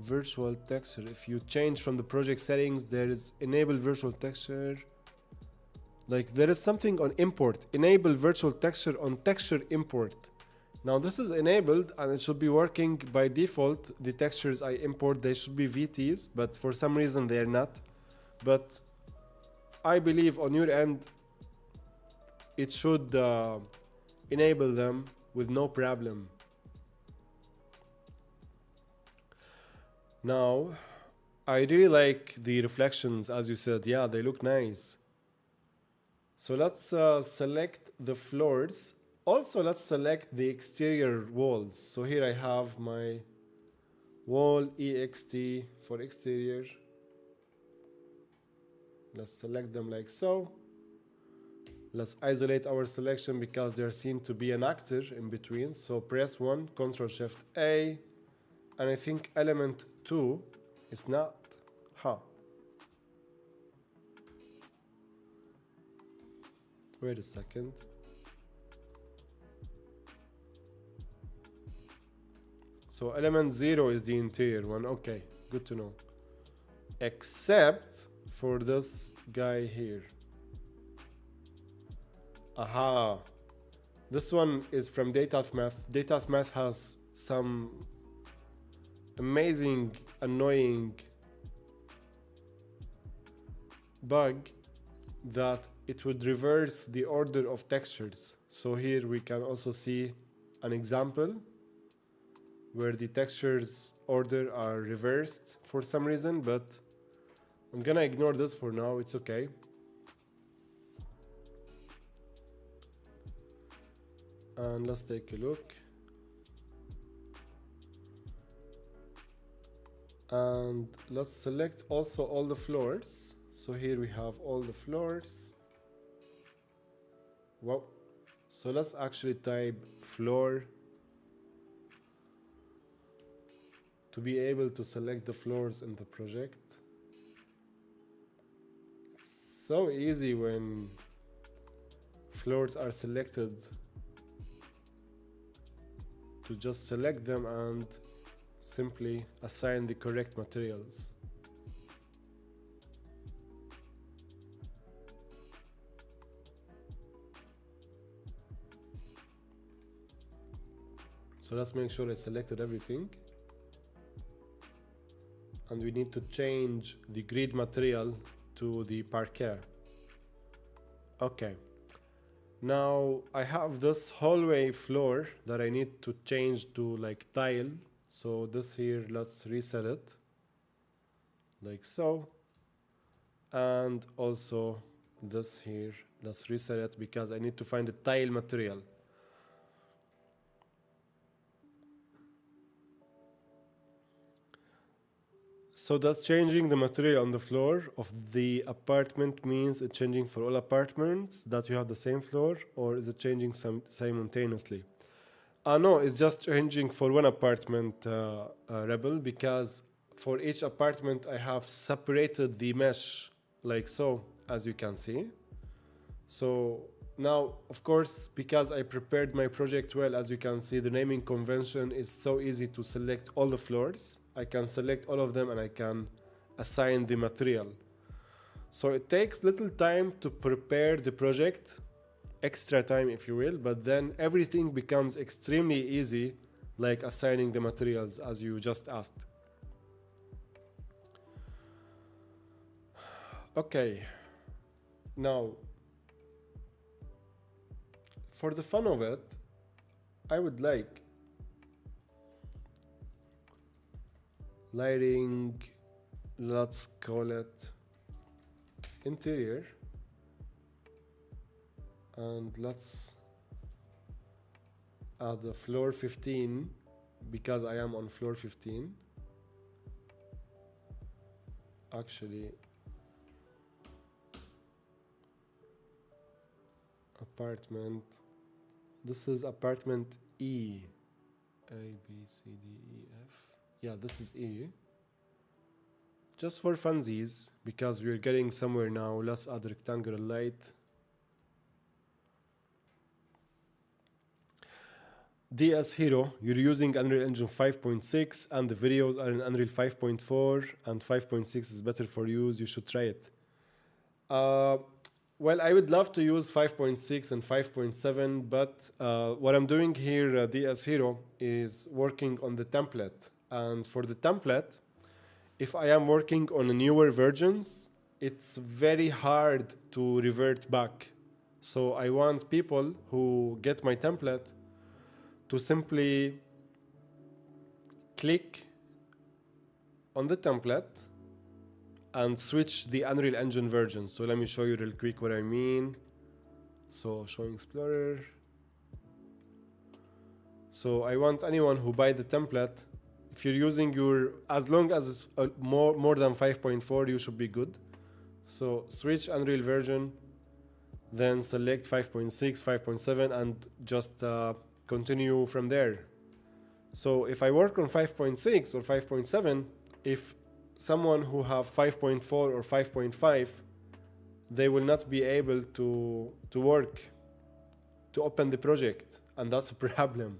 [SPEAKER 1] virtual texture. If you change from the project settings, there is enable virtual texture. Like there is something on import, enable virtual texture on texture import. Now this is enabled and it should be working by default. The textures I import, they should be VTs, but for some reason they are not. But I believe on your end, it should enable them with no problem. Now, I really like the reflections, as you said. Yeah, they look nice. So let's select the floors. Also, let's select the exterior walls. So here I have my wall ext for exterior. Let's select them like so. Let's isolate our selection because there seems to be an actor in between. So press 1, Ctrl Shift A, and I think element 2 is not. Wait a second. So element 0 is the interior one. Okay, good to know. Except for this guy here. Aha. This one is from DataThMath. DataThMath has some amazing, annoying bug that it would reverse the order of textures. So here we can also see an example where the textures order are reversed for some reason, but I'm gonna ignore this for now, it's okay. And let's take a look. And let's select also all the floors. So here we have all the floors. Wow. So let's actually type floor to be able to select the floors in the project. It's so easy when floors are selected to just select them and simply assign the correct materials. So let's make sure I selected everything. and we need to change the grid material to the parquet. Okay. Now I have this hallway floor that I need to change to like tile. So this here, let's reset it like so. And also this here, let's reset it because I need to find the tile material. So does changing the material on the floor of the apartment means it's changing for all apartments that you have the same floor, or is it changing simultaneously? No, it's just changing for one apartment, Rebel, because for each apartment I have separated the mesh like so, as you can see. So now, of course, because I prepared my project well, as you can see, the naming convention is so easy to select all the floors. I can select all of them and I can assign the material. So it takes little time to prepare the project, extra time if you will, but then everything becomes extremely easy, like assigning the materials as you just asked. Okay, now for the fun of it, I would like lighting, let's call it interior, and let's add a floor 15 because I am on floor 15. Actually, apartment, this is apartment E, A, B, C, D, E, F. Yeah, this is E. Just for funsies, because we're getting somewhere now, let's add rectangular light. DS Hero, you're using Unreal Engine 5.6 and the videos are in Unreal 5.4 and 5.6 is better for use, you should try it. Well, I would love to use 5.6 and 5.7, but what I'm doing here, DS Hero, is working on the template. And for the template, if I am working on newer versions, it's very hard to revert back. So I want people who get my template to simply click on the template and switch the Unreal Engine version. So let me show you real quick what I mean. So showing Explorer. So I want anyone who buy the template, if you're using your, as long as it's more than 5.4, you should be good. So switch Unreal version, then select 5.6, 5.7, and just continue from there. So if I work on 5.6 or 5.7, if someone who have 5.4 or 5.5, they will not be able to work, to open the project, and that's a problem.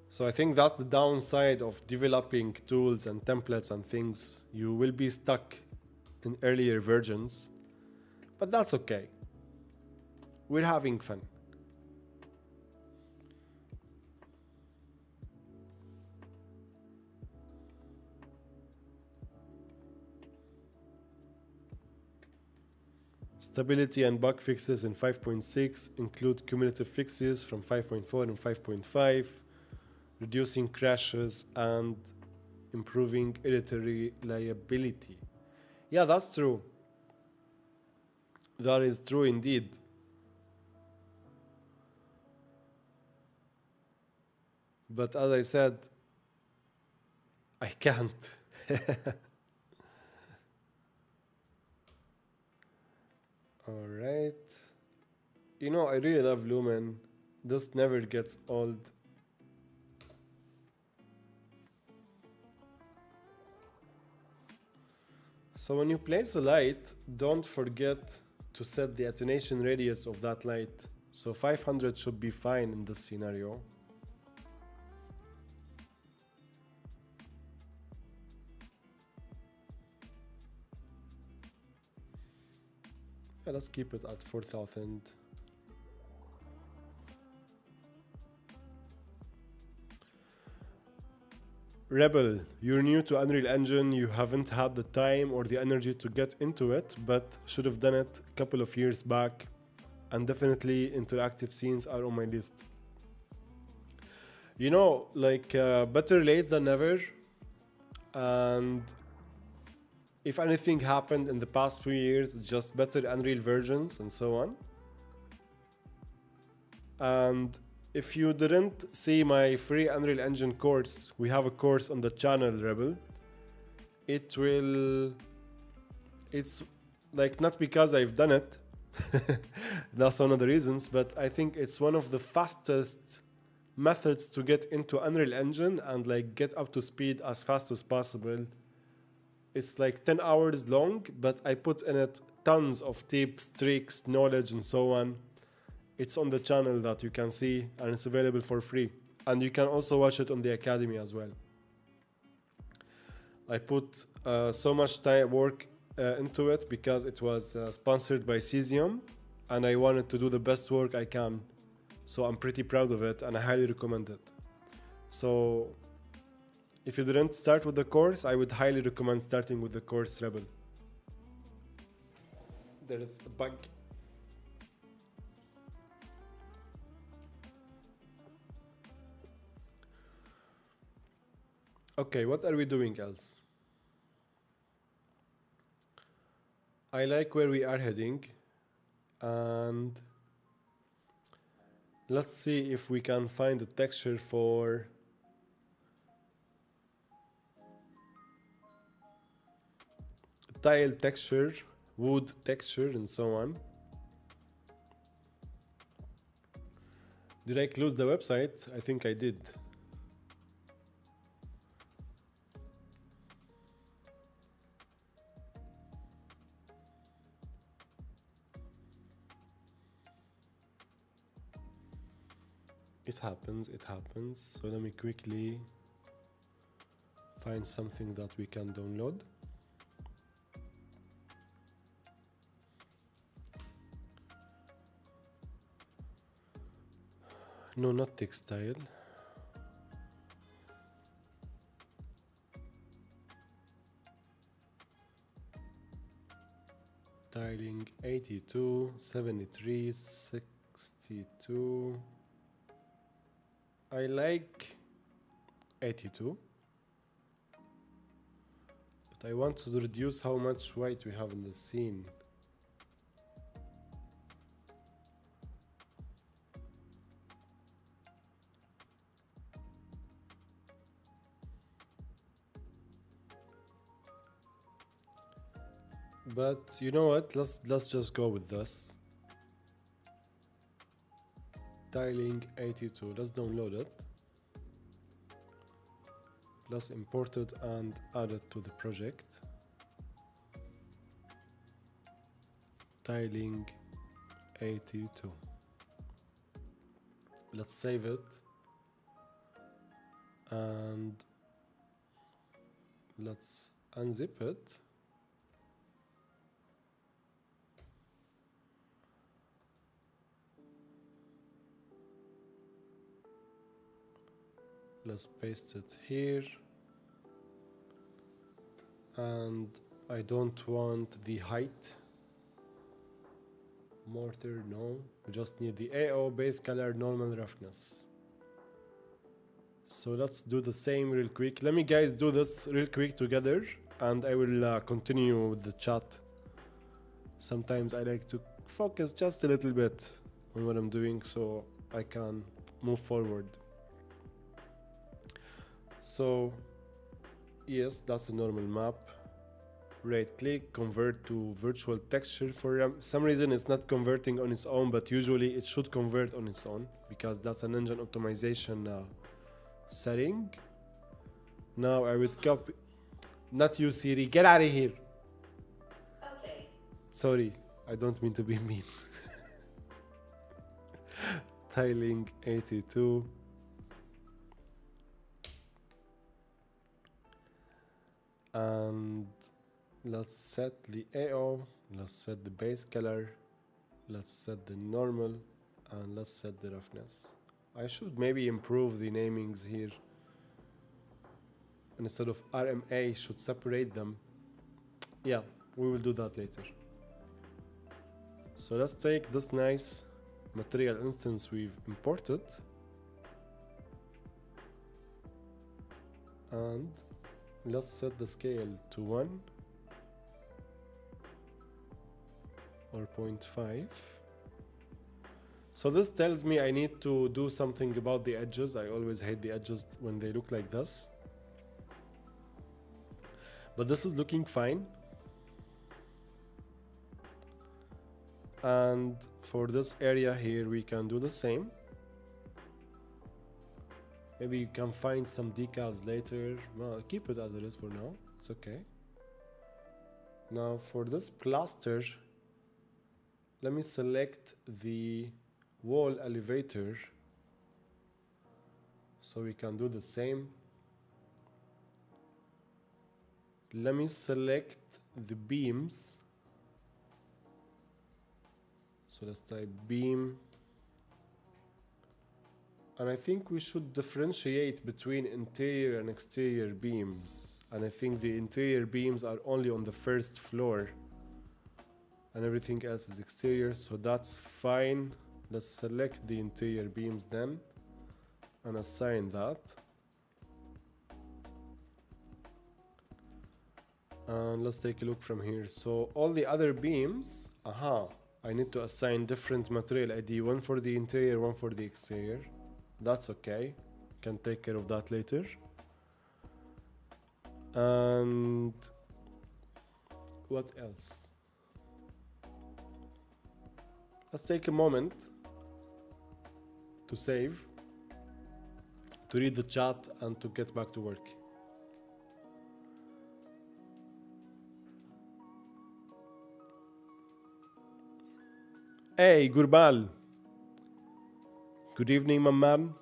[SPEAKER 1] So I think that's the downside of developing tools and templates and things. You will be stuck in earlier versions, but that's okay. We're having fun. Stability and bug fixes in 5.6 include cumulative fixes from 5.4 and 5.5, reducing crashes and improving editor reliability. Yeah, that's true. That is true indeed. But as I said, I can't. All right. You know, I really love Lumen. This never gets old. So when you place a light, don't forget to set the attenuation radius of that light. So 500 should be fine in this scenario. Yeah, let's keep it at 4000. Rebel, you're new to Unreal Engine, you haven't had the time or the energy to get into it, but should have done it a couple of years back, and definitely interactive scenes are on my list. You know, like better late than never, and if anything happened in the past few years, just better Unreal versions and so on. And if you didn't see my free Unreal Engine course, we have a course on the channel, Rebel. It's like not because I've done it, that's one of the reasons, but I think it's one of the fastest methods to get into Unreal Engine and like get up to speed as fast as possible. It's like 10 hours long, but I put in it tons of tips, tricks, knowledge, and so on. It's on the channel that you can see, and it's available for free. And you can also watch it on the Academy as well. I put so much work into it because it was sponsored by Cesium, and I wanted to do the best work I can. So I'm pretty proud of it, and I highly recommend it. So if you didn't start with the course, I would highly recommend starting with the course, Rebel. There is a bug. Okay, what are we doing else? I like where we are heading, and let's see if we can find a texture for tile texture, wood texture, and so on. Did I close the website? I think I did. It happens, it happens. So let me quickly find something that we can download. No, not textile. Tiling 82, 73, 62. I like 82. But I want to reduce how much white we have in the scene. But you know what? Let's just go with this. Tiling 82. Let's download it. Let's import it and add it to the project. Tiling 82. Let's save it. And let's unzip it. Let's paste it here, and I don't want the height. Mortar, no, we just need the AO, base color, normal roughness. So let's do the same real quick. Let me guys do this real quick together, and I will continue with the chat. Sometimes I like to focus just a little bit on what I'm doing so I can move forward. So yes, that's a normal map. Right click, convert to virtual texture. For some reason it's not converting on its own, but usually it should convert on its own because that's an engine optimization setting. Now I would copy, not you Siri, get out of here.
[SPEAKER 2] Okay.
[SPEAKER 1] Sorry, I don't mean to be mean. Tiling 82. And let's set the AO, let's set the base color, let's set the normal, and let's set the roughness. I should maybe improve the namings here. instead of RMA should separate them. Yeah, we will do that later. So let's take this nice material instance we've imported and let's set the scale to 1 or 0.5. So this tells me I need to do something about the edges. I always hate the edges when they look like this. But this is looking fine. And for this area here, we can do the same. Maybe you can find some decals later. Well, keep it as it is for now. It's okay. Now for this plaster, let me select the wall elevator so we can do the same. Let me select the beams. So let's type beam. And I think we should differentiate between interior and exterior beams. And I think the interior beams are only on the first floor and everything else is exterior, so that's fine. Let's select the interior beams then and assign that. And let's take a look from here. So all the other beams, I need to assign different material ID, one for the interior, one for the exterior. That's okay, can take care of that later. And what else? Let's take a moment to save, to read the chat and to get back to work. Hey, Gurbal. Good evening, my man.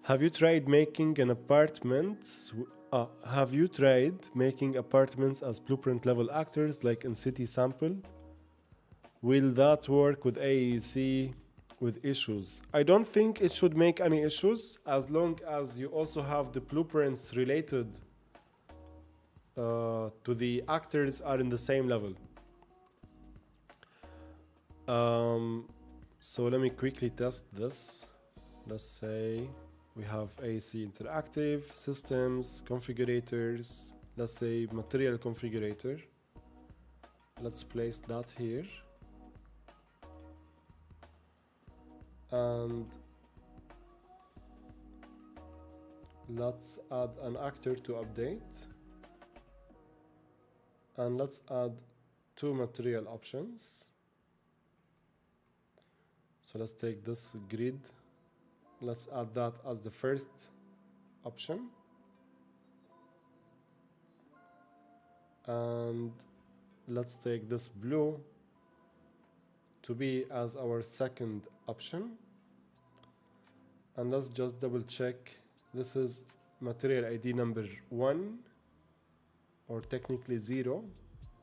[SPEAKER 1] Have you tried making apartments as blueprint level actors like in City Sample? Will that work with AEC with issues? I don't think it should make any issues as long as you also have the blueprints related to the actors are in the same level. So let me quickly test this. Let's say we have AEC interactive, systems, configurators. Let's say material configurator. Let's place that here. And let's add an actor to update. And let's add 2 material options. So let's take this grid. Let's add that as the first option. And let's take this blue to be as our second option. And let's just double check. This is material ID number 1 or technically 0.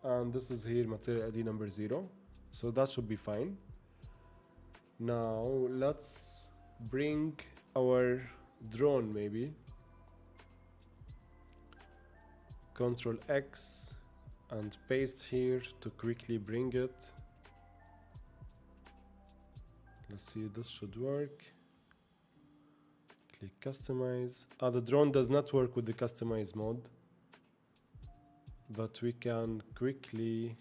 [SPEAKER 1] And this is here material ID number 0. So that should be fine. Now let's bring our drone maybe. Control X and paste here to quickly bring it. Let's see, this should work. Click customize. The drone does not work with the customize mode, but we can quickly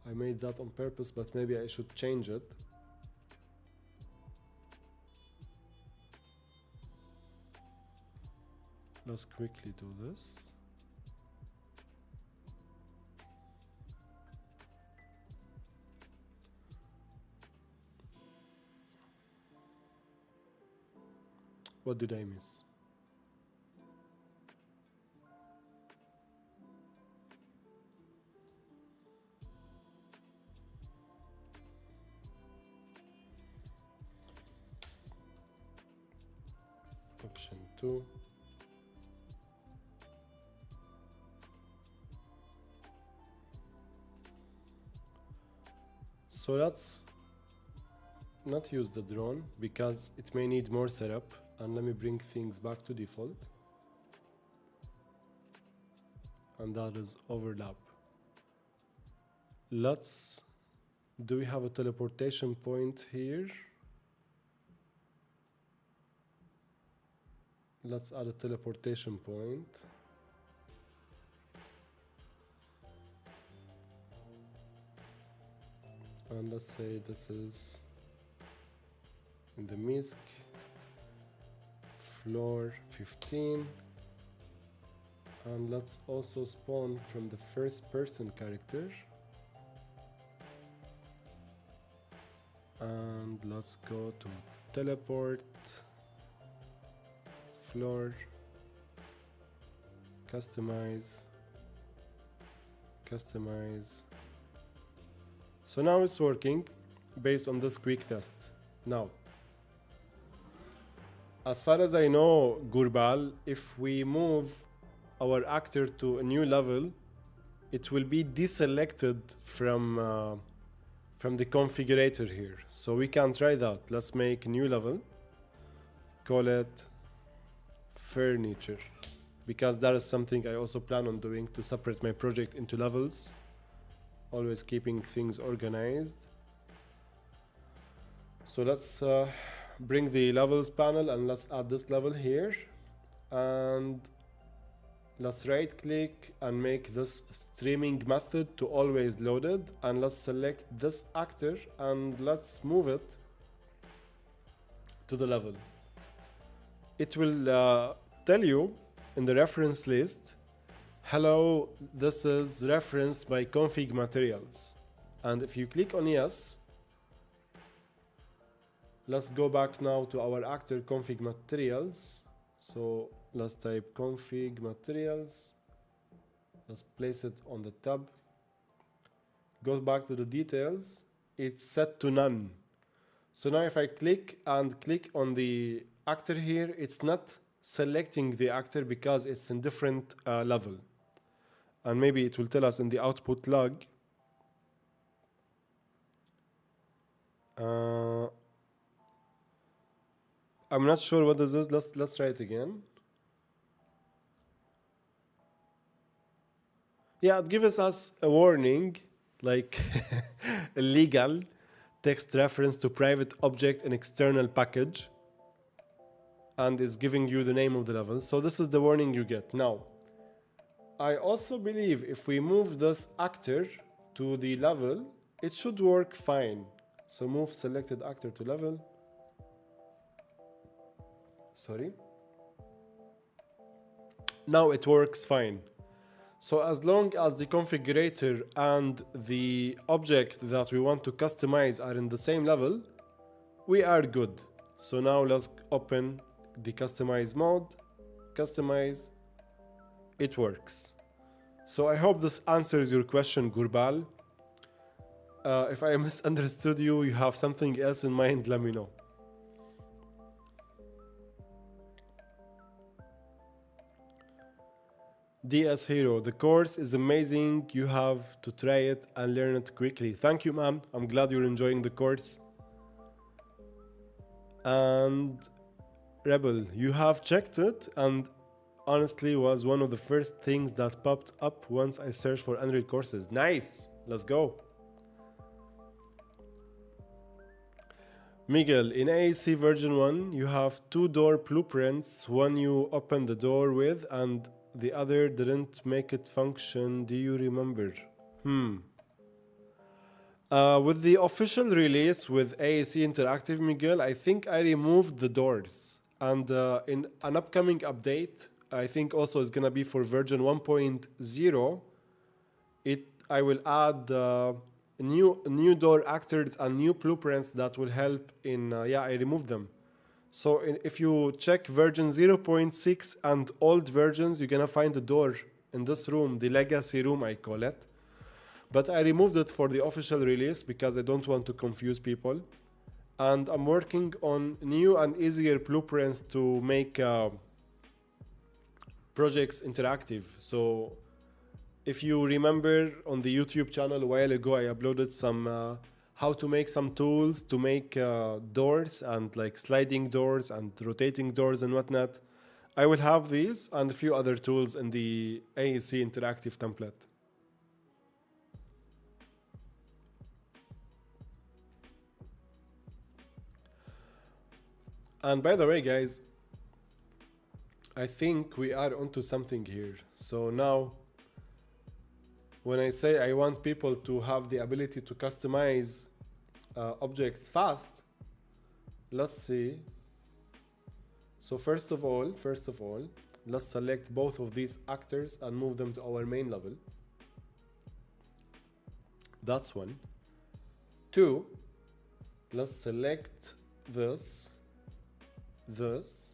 [SPEAKER 1] I made that on purpose, but maybe I should change it. Let's quickly do this. What did I miss? Option 2. So let's not use the drone because it may need more setup, and let me bring things back to default, and that is overlap. Do we have a teleportation point here? Let's add a teleportation point. And let's say this is in the MISC, floor 15. And let's also spawn from the first person character. And let's go to teleport, floor, customize. So now it's working based on this quick test. Now, as far as I know, Gurbal, if we move our actor to a new level, it will be deselected from the configurator here. So we can try that. Let's make a new level. Call it furniture, because that is something I also plan on doing, to separate my project into levels, always keeping things organized. So let's bring the levels panel and let's add this level here, and let's right click and make this streaming method to always loaded, and let's select this actor and let's move it to the level. It will tell you in the reference list, hello, this is referenced by config materials. And if you click on yes, let's go back now to our actor config materials. So let's type config materials. Let's place it on the tab. Go back to the details. It's set to none. So now if I click on the actor here, it's not selecting the actor because it's in different level. And maybe it will tell us in the output log. I'm not sure what this is. Let's try it again. Yeah, it gives us a warning, like illegal text reference to private object and external package, and it's giving you the name of the level. So this is the warning you get. Now, I also believe if we move this actor to the level, it should work fine. So move selected actor to level. Sorry. Now it works fine. So as long as the configurator and the object that we want to customize are in the same level, we are good. So now let's open the customize mode, customize, it works. So I hope this answers your question, Gurbal. If I misunderstood you, you have something else in mind, let me know. DS Hero, the course is amazing. You have to try it and learn it quickly. Thank you, man. I'm glad you're enjoying the course. And Rebel, you have checked it, and honestly was one of the first things that popped up once I searched for Unreal courses. Nice. Let's go. Miguel, in AEC version 1, you have 2 door blueprints. One you open the door with and the other didn't make it function. Do you remember? With the official release with AEC Interactive, Miguel, I think I removed the doors. And in an upcoming update, I think also it's gonna be for version 1.0, I will add new door actors and new blueprints that will help in, I removed them. So if you check version 0.6 and old versions, you're gonna find a door in this room, the legacy room I call it. But I removed it for the official release because I don't want to confuse people. And I'm working on new and easier blueprints to make projects interactive. So if you remember on the YouTube channel a while ago, I uploaded some how to make some tools to make doors and like sliding doors and rotating doors and whatnot. I will have these and a few other tools in the AEC interactive template. And by the way, guys, I think we are onto something here. So now, when I say I want people to have the ability to customize objects fast, let's see. So first of all, let's select both of these actors and move them to our main level. That's one. Two, let's select this, and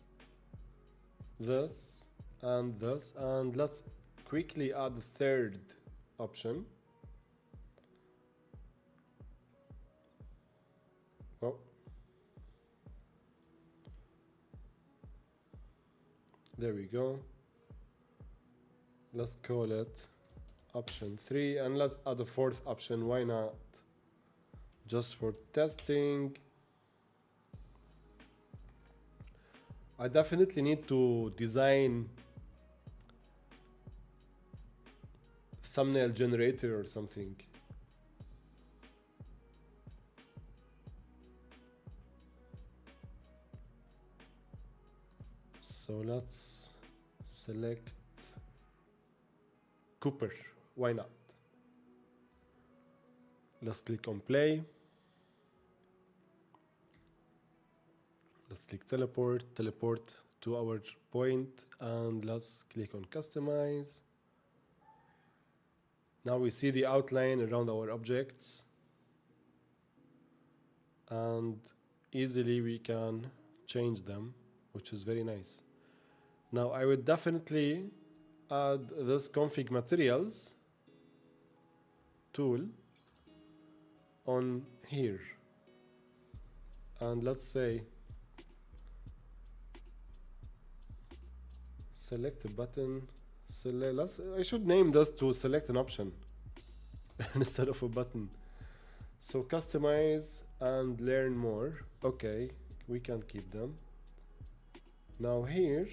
[SPEAKER 1] this, and let's quickly add the third option. Oh. There we go. Let's call it option 3, and let's add a fourth option. Why not? Just for testing. I definitely need to design thumbnail generator or something. So let's select Cooper. Why not? Let's click on play. Let's click teleport to our point, and let's click on customize. Now we see the outline around our objects, and easily we can change them, which is very nice. Now I would definitely add this config materials tool on here, and let's say select a button. I should name this to select an option instead of a button. So customize and learn more. Okay, we can keep them. Now here,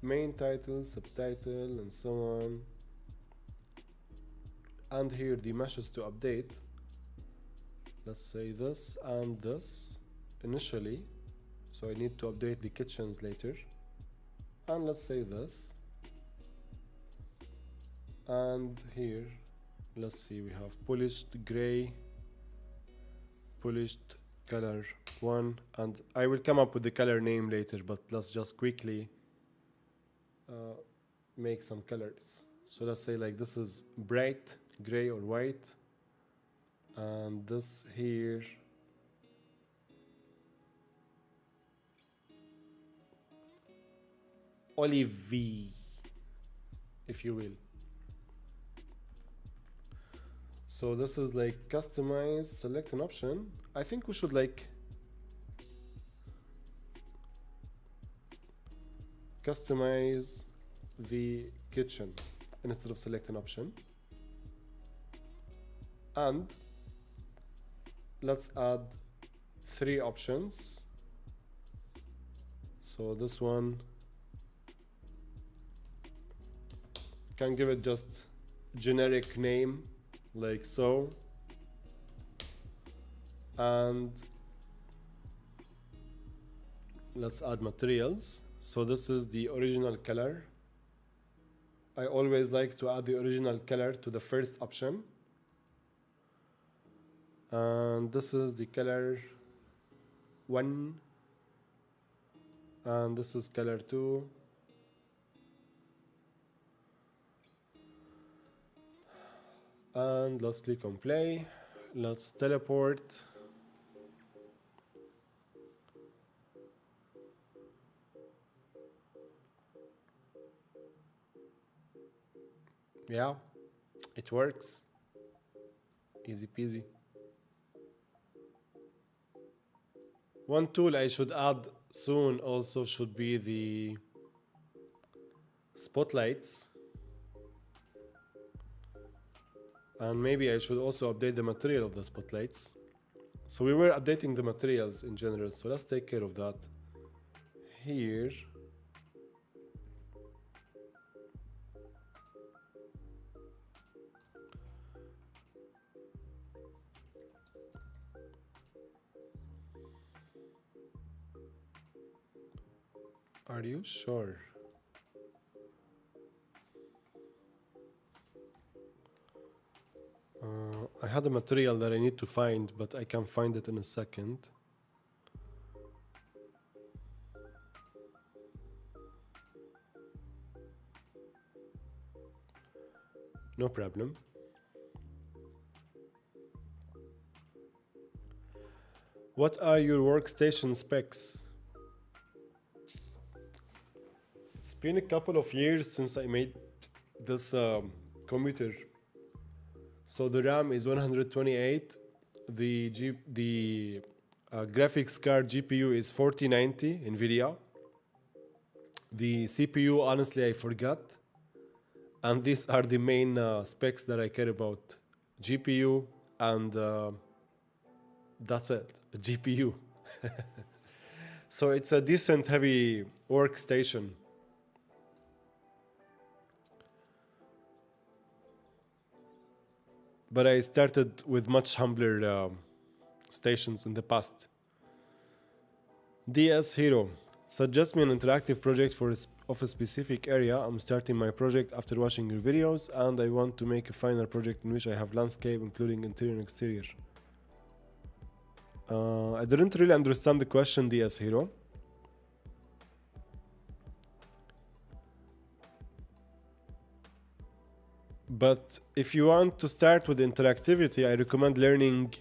[SPEAKER 1] main title, subtitle, and so on. And here the meshes to update. Let's say this and this initially. So I need to update the kitchens later. And let's say this. And here, let's see, we have polished gray, polished color 1, and I will come up with the color name later, but let's just quickly make some colors. So let's say like this is bright gray or white, and this here olivey, if you will. So this is like customize, select an option. I think we should like customize the kitchen instead of select an option. And let's add 3 options. So this one, can give it just generic name like so, and let's add materials. So this is the original color. I always like to add the original color to the first option, and this is the color 1, and this is color 2. And let's click on play. Let's teleport. Yeah, it works. Easy peasy. One tool I should add soon also should be the spotlights. And maybe I should also update the material of the spotlights. So we were updating the materials in general, so let's take care of that. Here. Are you sure? I had a material that I need to find, but I can find it in a second. No problem. What are your workstation specs? It's been a couple of years since I made this computer. So the RAM is 128. The graphics card GPU is 4090 NVIDIA. The CPU, honestly, I forgot. And these are the main specs that I care about. GPU and that's it, a GPU. So it's a decent heavy workstation. But I started with much humbler stations in the past. DS Hero. Suggest me an interactive project of a specific area. I'm starting my project after watching your videos, and I want to make a final project in which I have landscape, including interior and exterior. I didn't really understand the question, DS Hero. But if you want to start with interactivity, I recommend learning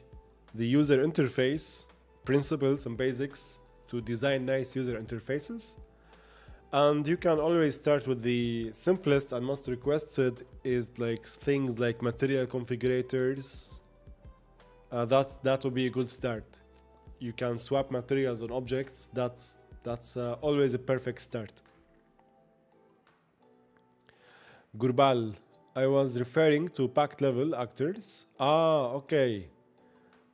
[SPEAKER 1] the user interface principles and basics to design nice user interfaces. And you can always start with the simplest and most requested is like things like material configurators. That will be a good start. You can swap materials on objects. That's always a perfect start. Gurbal, I was referring to packed level actors. Okay.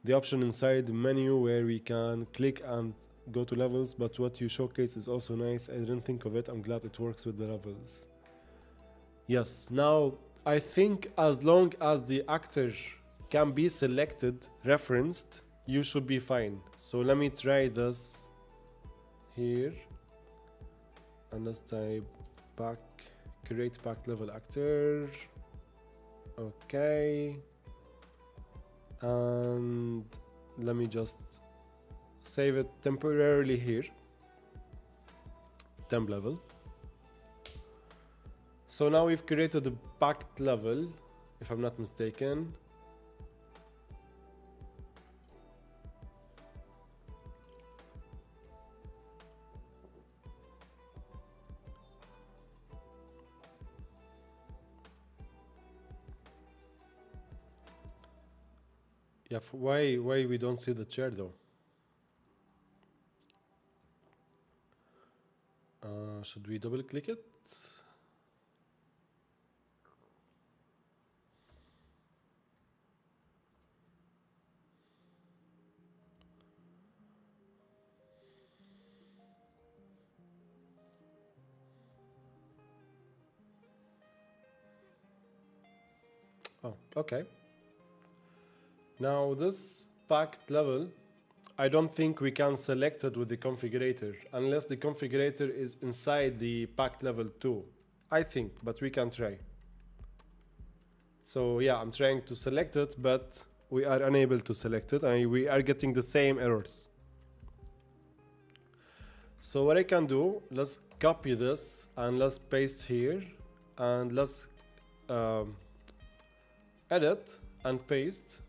[SPEAKER 1] The option inside the menu where we can click and go to levels, but what you showcase is also nice. I didn't think of it. I'm glad it works with the levels. Yes, now I think as long as the actor can be selected, referenced, you should be fine. So let me try this here. And let's type create packed level actor. Okay. And let me just save it temporarily here. Temp level. So now we've created a packed level, if I'm not mistaken. Yeah, why we don't see the chair though? Should we double click it? Oh, okay. Now this packed level, I don't think we can select it with the configurator unless the configurator is inside the packed level too. I think, but we can try. So yeah, I'm trying to select it, but we are unable to select it and we are getting the same errors. So what I can do, let's copy this and let's paste here and let's edit and paste.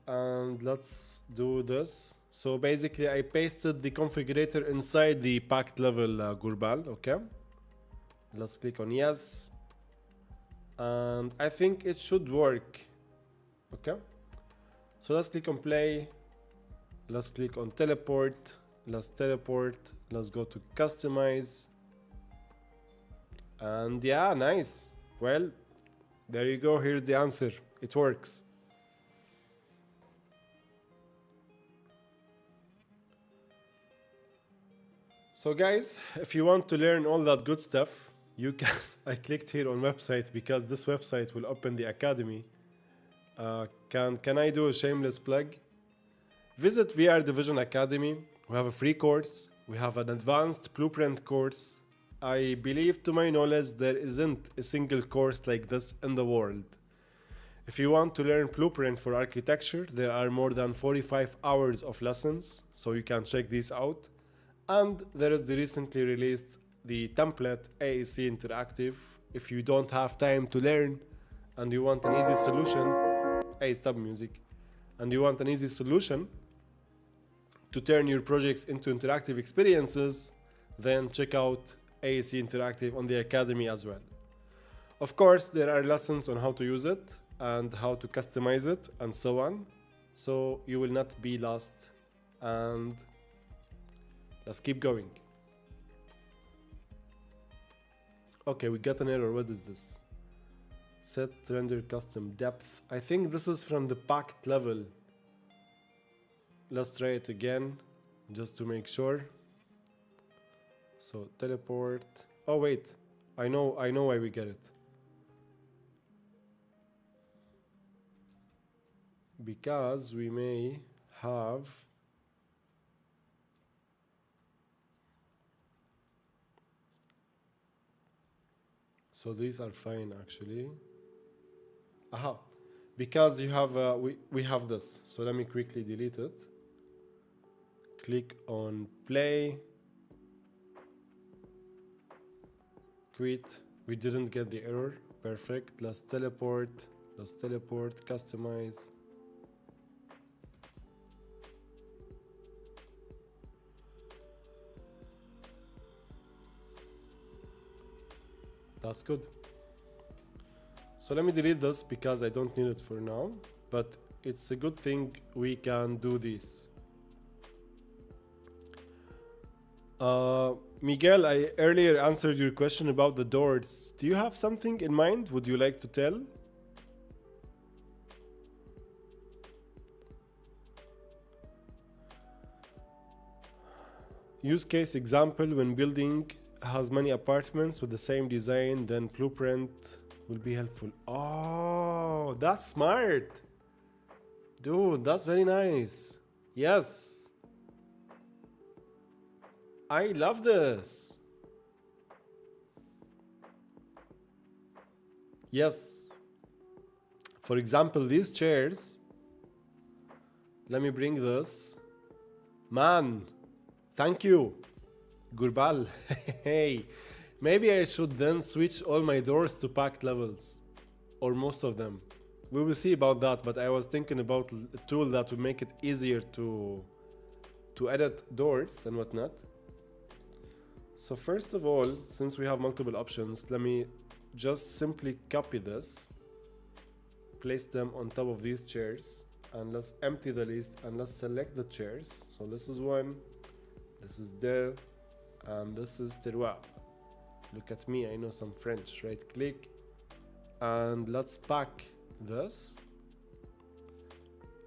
[SPEAKER 1] And let's do this. So basically I pasted the configurator inside the packed level Gurbal, okay? Let's click on yes. And I think it should work, okay? So let's click on play. Let's click on teleport. Let's teleport. Let's go to customize. And yeah, nice. Well, there you go. Here's the answer. It works. So guys, if you want to learn all that good stuff, you can. I clicked here on website because this website will open the academy. Can I do a shameless plug? Visit VR Division Academy. We have a free course. We have an advanced blueprint course. I believe, to my knowledge, there isn't a single course like this in the world. If you want to learn blueprint for architecture, there are more than 45 hours of lessons, so you can check these out. And there is the recently released the template AEC Interactive. If you don't have time to learn and you want an easy solution, hey, stop music, and you want an easy solution to turn your projects into interactive experiences, then check out AEC Interactive on the Academy as well. Of course, there are lessons on how to use it and how to customize it and so on, so you will not be lost. And let's keep going. Okay, we got an error. What is this? Set render custom depth. I think this is from the packed level. Let's try it again just to make sure. So teleport. Oh wait, I know why we get it. Because we may have so these are fine actually. Aha, because you have we have this. So let me quickly delete it. Click on play. Quit. We didn't get the error. Perfect. Let's teleport. Customize. That's good. So let me delete this because I don't need it for now, but it's a good thing we can do this. Miguel, I earlier answered your question about the doors. Do you have something in mind? Would you like to tell? Use case example: when building has many apartments with the same design, then blueprint will be helpful. Oh, that's smart. Dude, that's very nice. Yes. I love this. Yes. For example, these chairs. Let me bring this. Man, thank you. Gurbal. Hey, maybe I should then switch all my doors to packed levels, or most of them. We will see about that, but I was thinking about a tool that would make it easier to edit doors and whatnot. So first of all, since we have multiple options, let me just simply copy this, place them on top of these chairs, and let's empty the list and let's select the chairs. So this is one, this is deux, and this is trois. Look at me, I know some French. Right click, and let's pack this.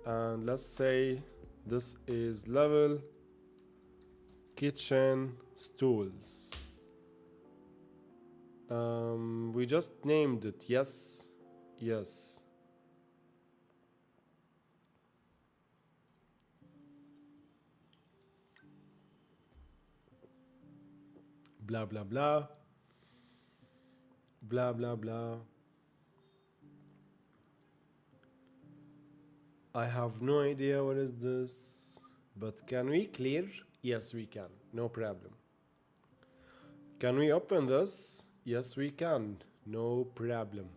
[SPEAKER 1] And let's say this is level kitchen stools. We just named it. Yes. Blah blah blah. Blah blah blah. I have no idea what is this, but can we clear? Yes, we can. No problem. Can we open this? Yes, we can. No problem.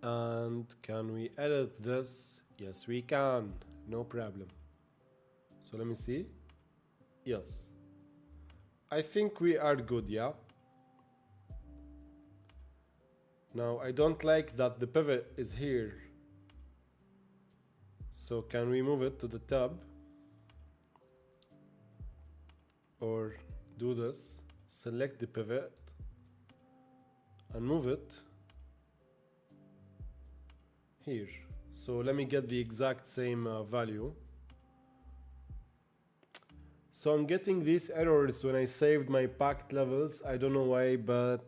[SPEAKER 1] And can we edit this? Yes, we can. No problem. So let me see. Yes. I think we are good, yeah? Now, I don't like that the pivot is here. So can we move it to the tab? Or do this, select the pivot and move it here. So let me get the exact same value. So I'm getting these errors when I saved my packed levels. I don't know why, but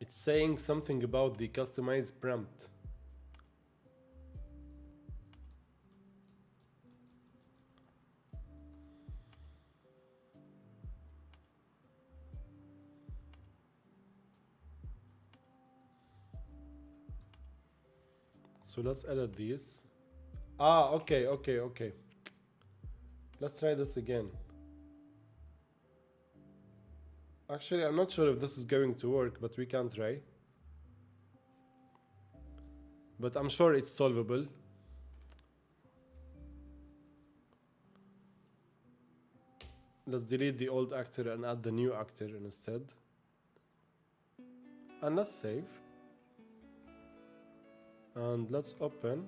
[SPEAKER 1] it's saying something about the customized prompt. So let's edit these. Ah, okay. Let's try this again. Actually, I'm not sure if this is going to work, but we can try. But I'm sure it's solvable. Let's delete the old actor and add the new actor instead. And let's save. And let's open.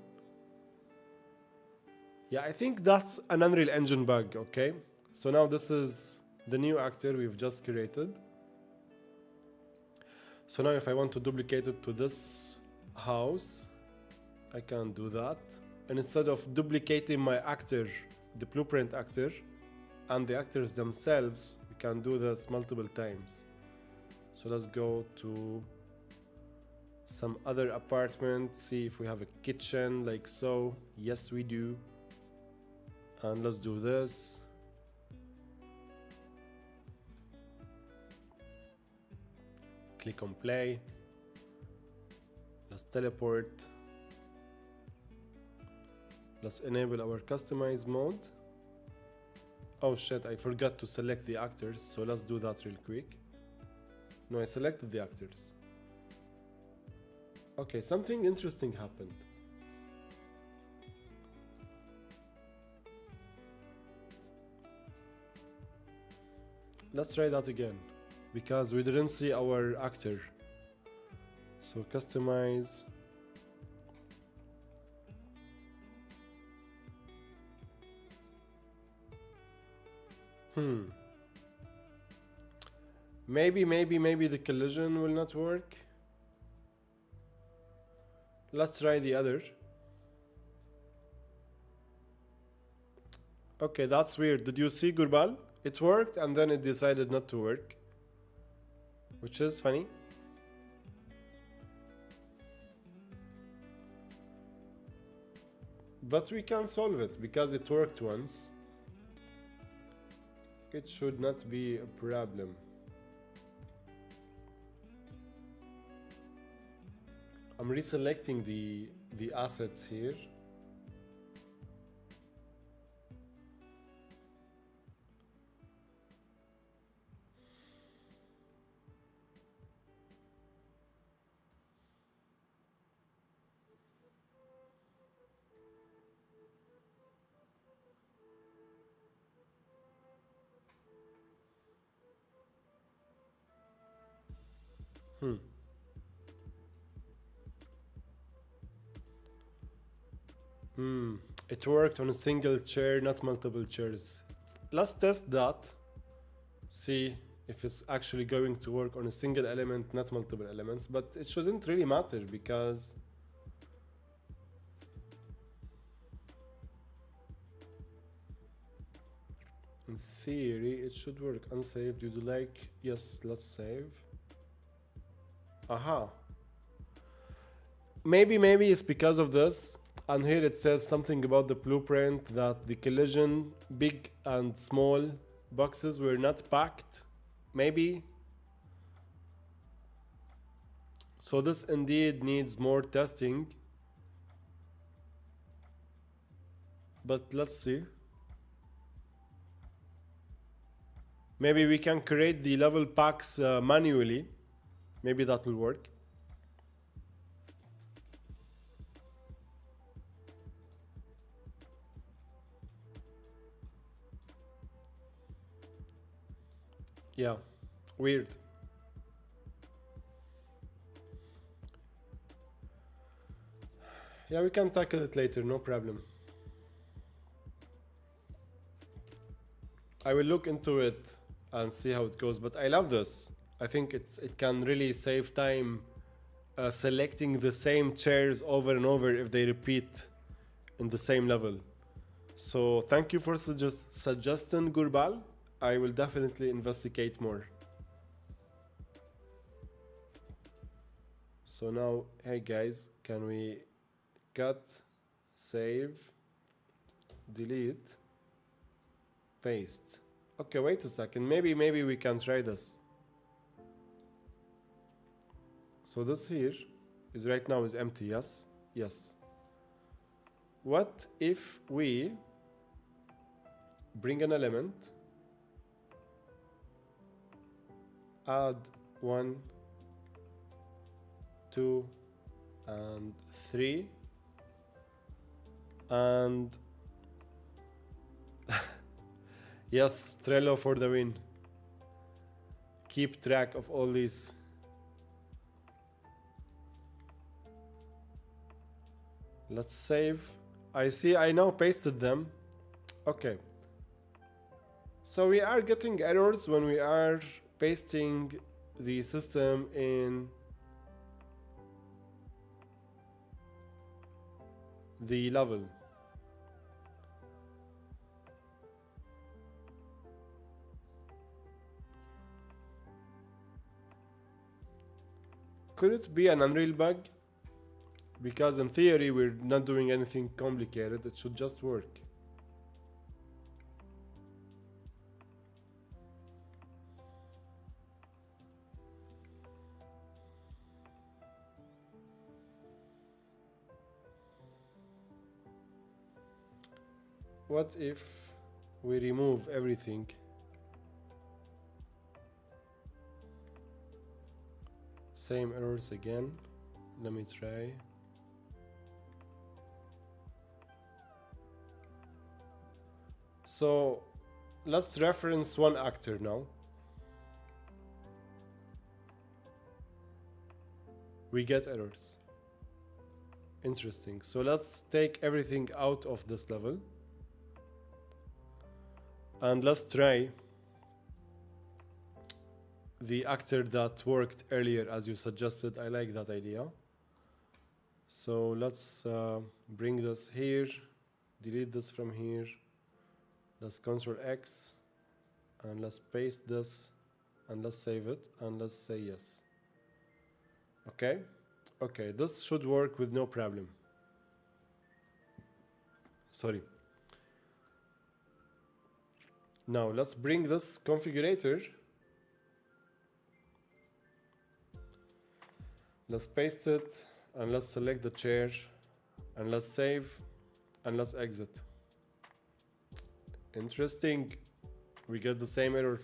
[SPEAKER 1] Yeah, I think that's an Unreal Engine bug, okay? So now this is the new actor we've just created. So now if I want to duplicate it to this house, I can do that. And instead of duplicating my actor, the blueprint actor, and the actors themselves, we can do this multiple times. So let's go to some other apartment, see if we have a kitchen like so. Yes, we do. And let's do this. Click on play. Let's teleport. Let's enable our customize mode. Oh shit, I forgot to select the actors, so let's do that real quick. No, I selected the actors. Okay, something interesting happened. Let's try that again, because we didn't see our actor. So customize. Maybe the collision will not work. Let's try the other. Okay, that's weird. Did you see, Gurbal? It worked and then it decided not to work, which is funny. But we can solve it because it worked once. It should not be a problem. I'm reselecting the assets here. It worked on a single chair, not multiple chairs. Let's test that. See if it's actually going to work on a single element, not multiple elements. But it shouldn't really matter because in theory it should work. Unsaved, you do like? Yes, let's save. Aha. Maybe it's because of this. And here it says something about the blueprint that the collision, big and small boxes were not packed. Maybe. So this indeed needs more testing. But let's see. Maybe we can create the level packs manually. Maybe that will work. Yeah, weird. Yeah, we can tackle it later, no problem. I will look into it and see how it goes, but I love this. I think it can really save time selecting the same chairs over and over if they repeat in the same level. So thank you for suggesting Gurbal. I will definitely investigate more. So now, hey guys, can we cut, save, delete, paste? Okay, wait a second. Maybe we can try this. So this here is right now is empty, yes? Yes. What if we bring an element, add 1, 2, and 3, and yes, Trello for the win. Keep track of all these. Let's save. I see I now pasted them. Okay. So we are getting errors when we are pasting the system in the level. Could it be an Unreal bug? Because in theory we're not doing anything complicated, it should just work. What if we remove everything? Same errors again. Let me try. So let's reference one actor now. We get errors. Interesting. So let's take everything out of this level. And let's try the actor that worked earlier as you suggested. I like that idea. So let's bring this here, delete this from here. Let's Ctrl X and let's paste this and let's save it and let's say yes. Okay, okay, this should work with no problem. Sorry. Now let's bring this configurator. Let's paste it and let's select the chair and let's save and let's exit. Interesting. We get the same error.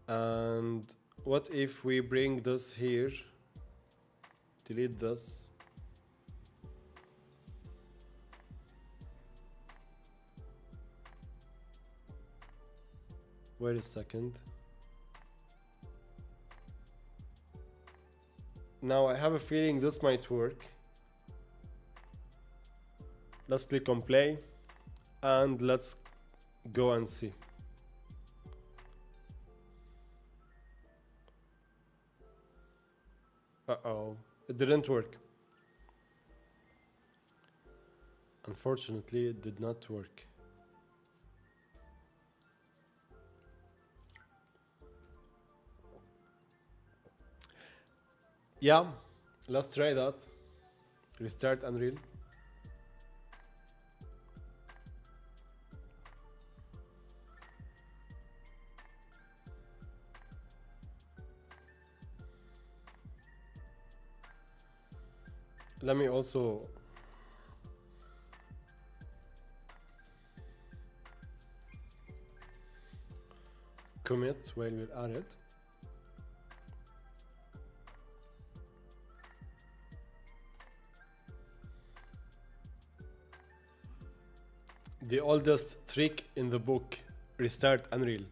[SPEAKER 1] And what if we bring this here, delete this, wait a second. Now I have a feeling this might work. Let's click on play and let's go and see. Uh-oh, it didn't work. Unfortunately, it did not work. Yeah, let's try that. Restart Unreal. Let me also commit while we're at it. The oldest trick in the book, restart Unreal.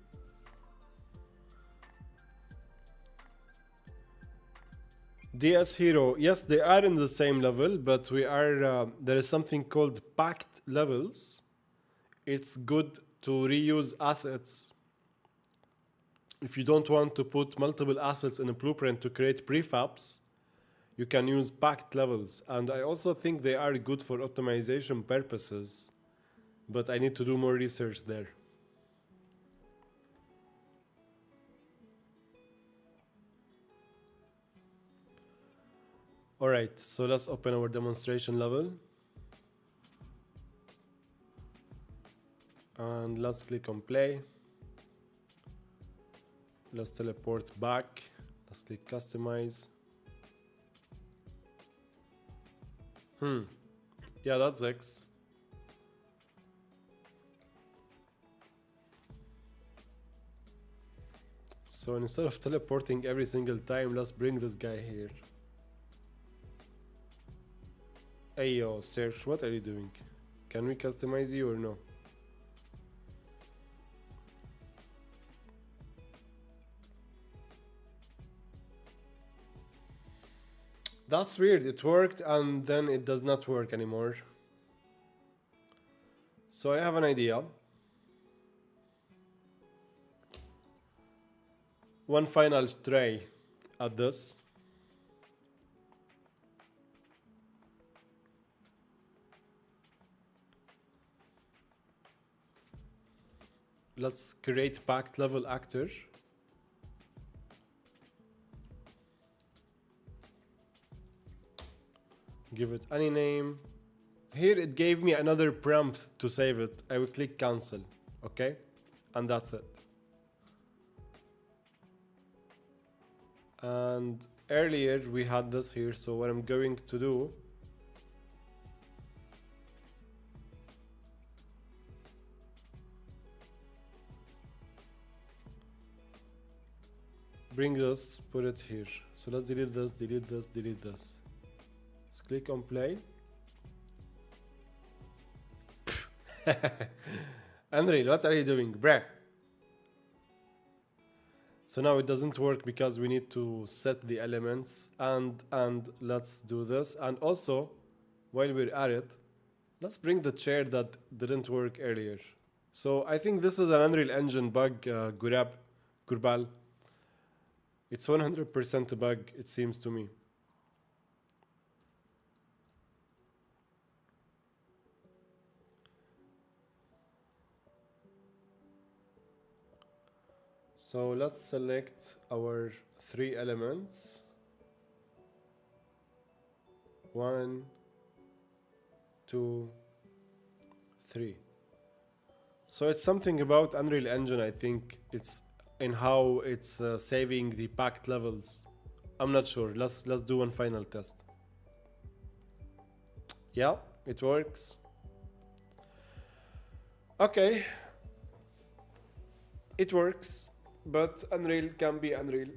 [SPEAKER 1] DS Hero, yes, they are in the same level, but we are, there is something called packed levels. it's good to reuse assets. If you don't want to put multiple assets in a blueprint to create prefabs, you can use packed levels. And I also think they are good for optimization purposes, but I need to do more research there. All right, so let's open our demonstration level. And let's click on play. Let's teleport back. Let's click customize. Yeah, that's X. So instead of teleporting every single time, let's bring this guy here. Hey yo, Serge, what are you doing? Can we customize you or no? That's weird, it worked and then it does not work anymore. So I have an idea. One final try at this. Let's create packed level actor. Give it any name. Here it gave me another prompt to save it. I will click cancel, okay? And that's it. And earlier we had this here, so what I'm going to do, bring this, put it here. So let's delete this, delete this, delete this. Let's click on play. Unreal, what are you doing, bruh? So now it doesn't work because we need to set the elements, and let's do this. And also, while we're at it, let's bring the chair that didn't work earlier. So I think this is an Unreal Engine bug, Gurbal. It's 100% a bug, it seems to me. So let's select our 3 elements. 1, 2, 3. So it's something about Unreal Engine, I think. It's in how it's saving the packed levels. I'm not sure. Let's do one final test. Yeah, it works. Okay. It works. But Unreal can be Unreal.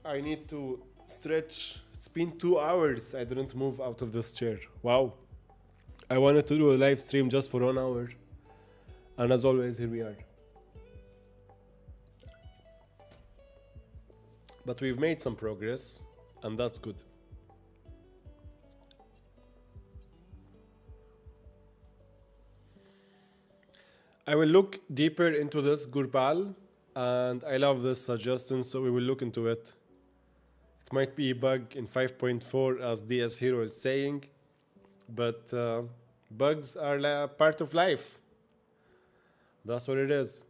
[SPEAKER 1] I need to stretch. It's been 2 hours. I didn't move out of this chair. Wow. I wanted to do a live stream just for 1 hour. And as always, here we are. But we've made some progress, and that's good. I will look deeper into this, Gurbal, and I love this suggestion, so we will look into it. It might be a bug in 5.4, as DS Hero is saying, but bugs are part of life. That's what it is.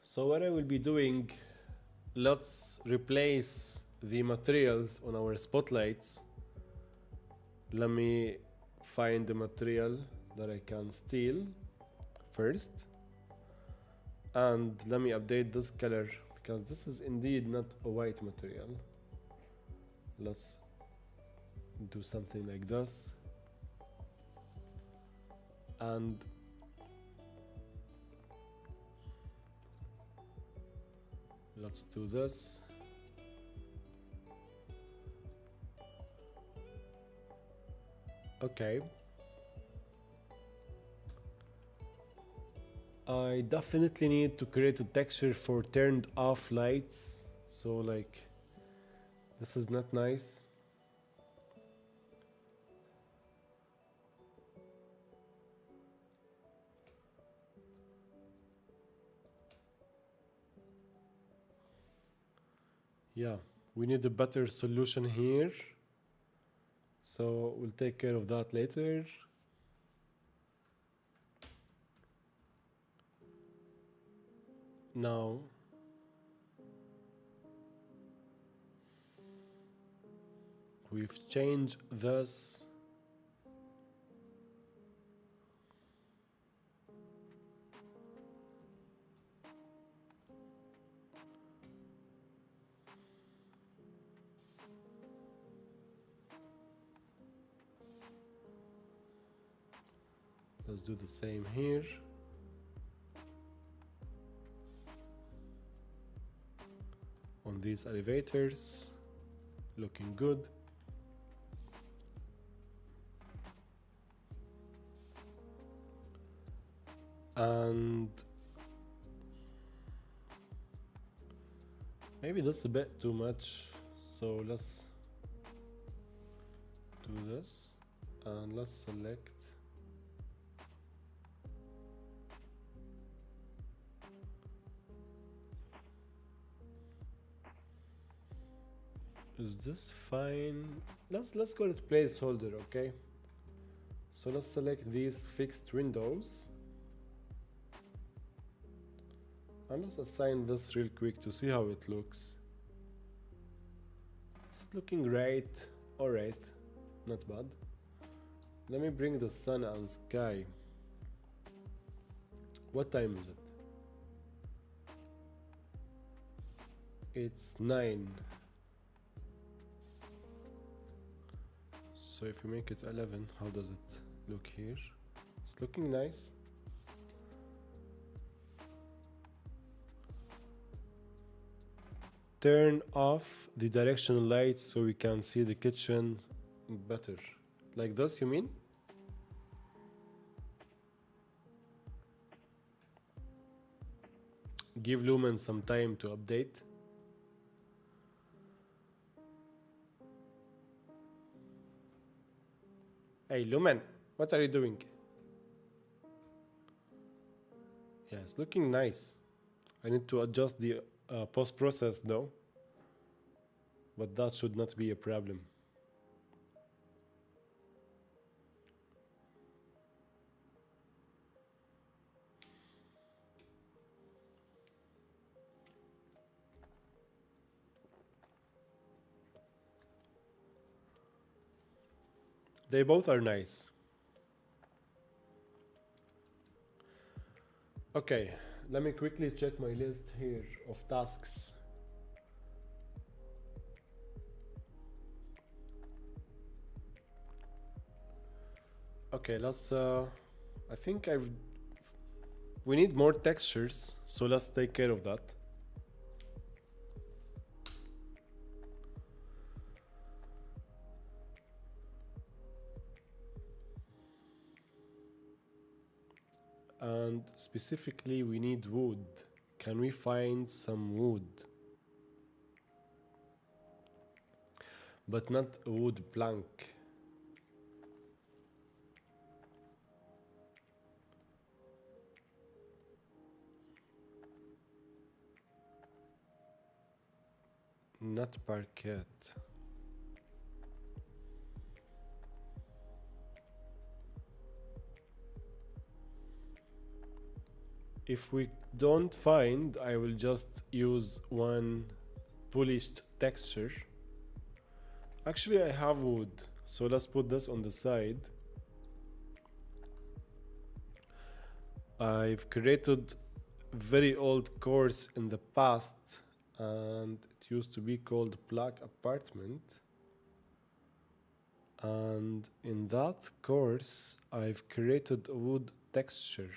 [SPEAKER 1] So what I will be doing, let's replace the materials on our spotlights. Let me find the material that I can steal first. And let me update this color, because this is indeed not a white material. Let's do something like this. And let's do this. Okay. I definitely need to create a texture for turned off lights. So like, this is not nice. Yeah, we need a better solution here. So we'll take care of that later. Now, we've changed this. Let's do the same here. On these elevators, looking good. And maybe that's a bit too much. So let's do this and let's select is this fine? Let's call it placeholder, okay? So let's select these fixed windows and let's assign this real quick to see how it looks. It's looking great. Alright, not bad. Let me bring the sun and sky. What time is it? It's 9. So if you make it 11, how does it look here? It's looking nice. Turn off the directional lights so we can see the kitchen better. Like this, you mean? Give Lumen some time to update. Hey Lumen, what are you doing? Yeah, it's looking nice. I need to adjust the post-process though, but that should not be a problem. They both are nice. Okay, let me quickly check my list here of tasks. Okay, let's I think we need more textures, so let's take care of that. And specifically we need wood. Can we find some wood? But not a wood plank. Not parquet. If we don't find, I will just use one polished texture. Actually, I have wood, so let's put this on the side. I've created a very old course in the past, and it used to be called Black Apartment. And in that course, I've created a wood texture.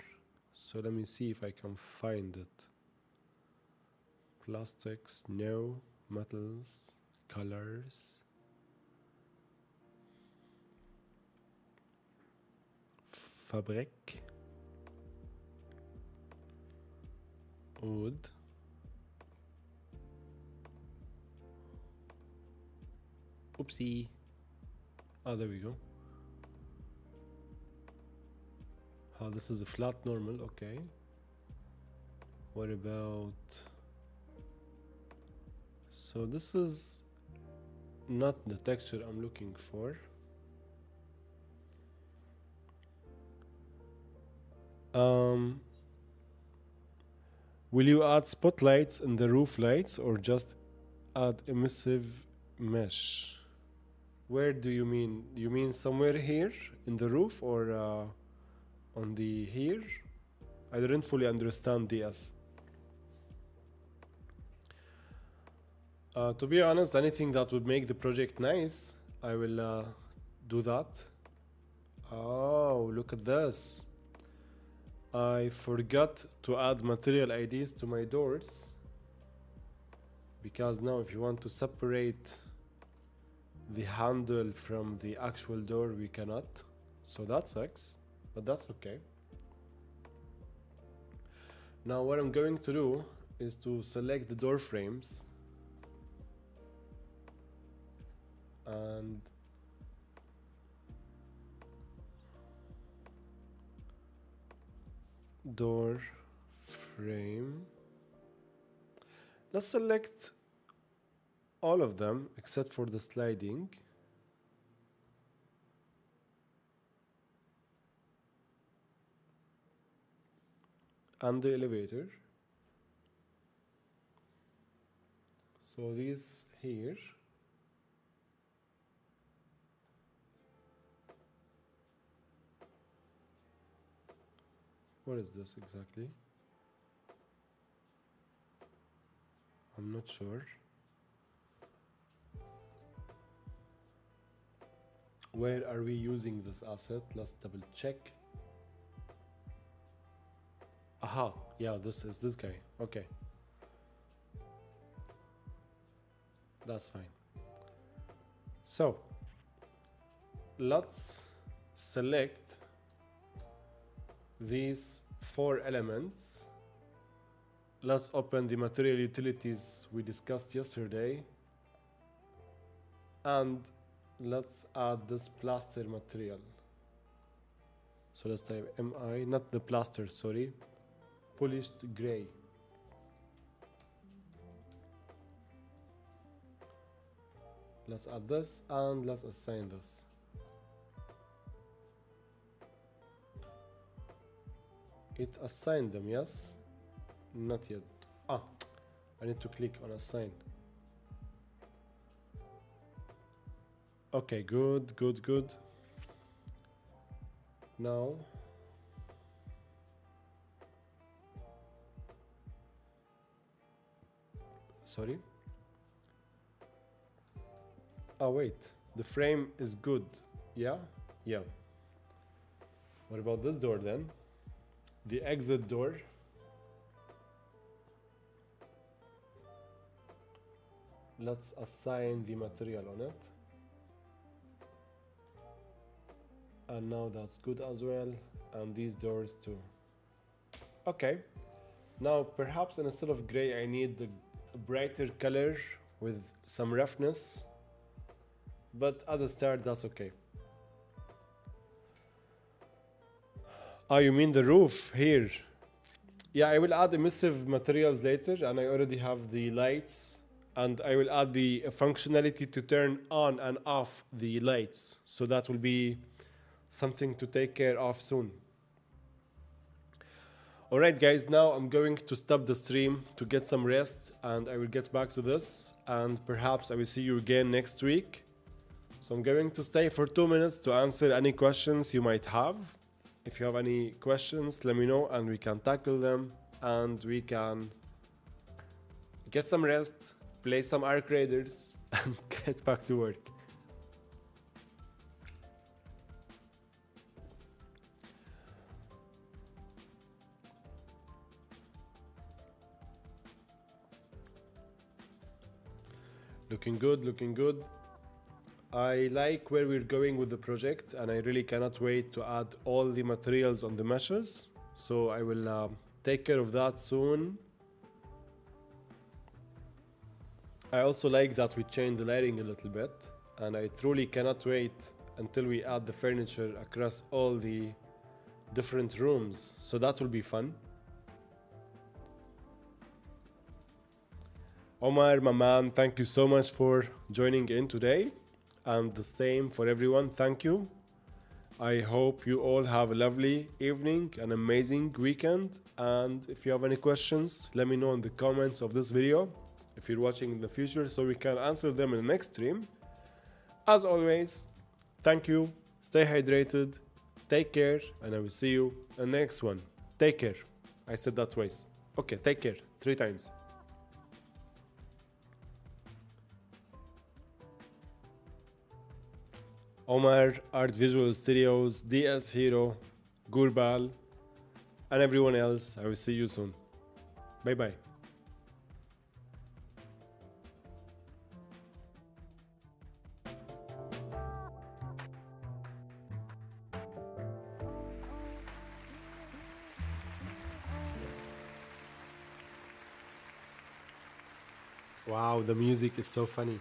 [SPEAKER 1] So let me see if I can find it. Plastics, no. Metals, colors. Fabric. Wood. Oopsie. Oh, there we go. Oh, this is a flat normal, okay. What about... So this is not the texture I'm looking for. Will you add spotlights in the roof lights or just add emissive mesh? Where do you mean? You mean somewhere here in the roof or on the here? I didn't fully understand DS. To be honest, anything that would make the project nice, I will do that. Oh, look at this. I forgot to add material IDs to my doors. Because now if you want to separate the handle from the actual door, we cannot. So that sucks, but that's okay. Now what I'm going to do is to select the door frames and door frame. Let's select all of them except for the sliding. And the elevator. So these here. What is this exactly? I'm not sure. Where are we using this asset? Let's double check. Aha, yeah, this is this guy. Okay. That's fine. So, let's select these 4 elements. Let's open the material utilities we discussed yesterday. And let's add this plaster material. So let's type MI, not the plaster, sorry. Polished gray. Let's add this and let's assign this. It assigned them, yes? Not yet. Ah, I need to click on assign. Okay, good. Now, sorry. Oh wait, the frame is good. Yeah. What about this door then? The exit door. Let's assign the material on it. And now that's good as well. And these doors too. Okay. Now perhaps instead of gray I need a brighter color with some roughness. But at the start that's okay. Oh, you mean the roof here? Yeah, I will add emissive materials later, and I already have the lights, and I will add the functionality to turn on and off the lights. So that will be something to take care of soon. Alright guys, now I'm going to stop the stream to get some rest, and I will get back to this, and perhaps I will see you again next week. So I'm going to stay for 2 minutes to answer any questions you might have. If you have any questions, let me know and we can tackle them, and we can get some rest, play some Arc Raiders, and get back to work. Looking good. I like where we're going with the project, and I really cannot wait to add all the materials on the meshes. So I will take care of that soon. I also like that we changed the lighting a little bit. and I truly cannot wait until we add the furniture across all the different rooms, so that will be fun. Omar, my man, thank you so much for joining in today, and the same for everyone. Thank you. I hope you all have a lovely evening, an amazing weekend, and if you have any questions, let me know in the comments of this video if you're watching in the future, so we can answer them in the next stream. As always, thank you, stay hydrated, take care, and I will see you in the next one. Take care. I said that twice. Okay, take care 3 times. Omar, Art Visual Studios, DS Hero, Gurbal, and everyone else. I will see you soon. Bye bye. Wow, the music is so funny.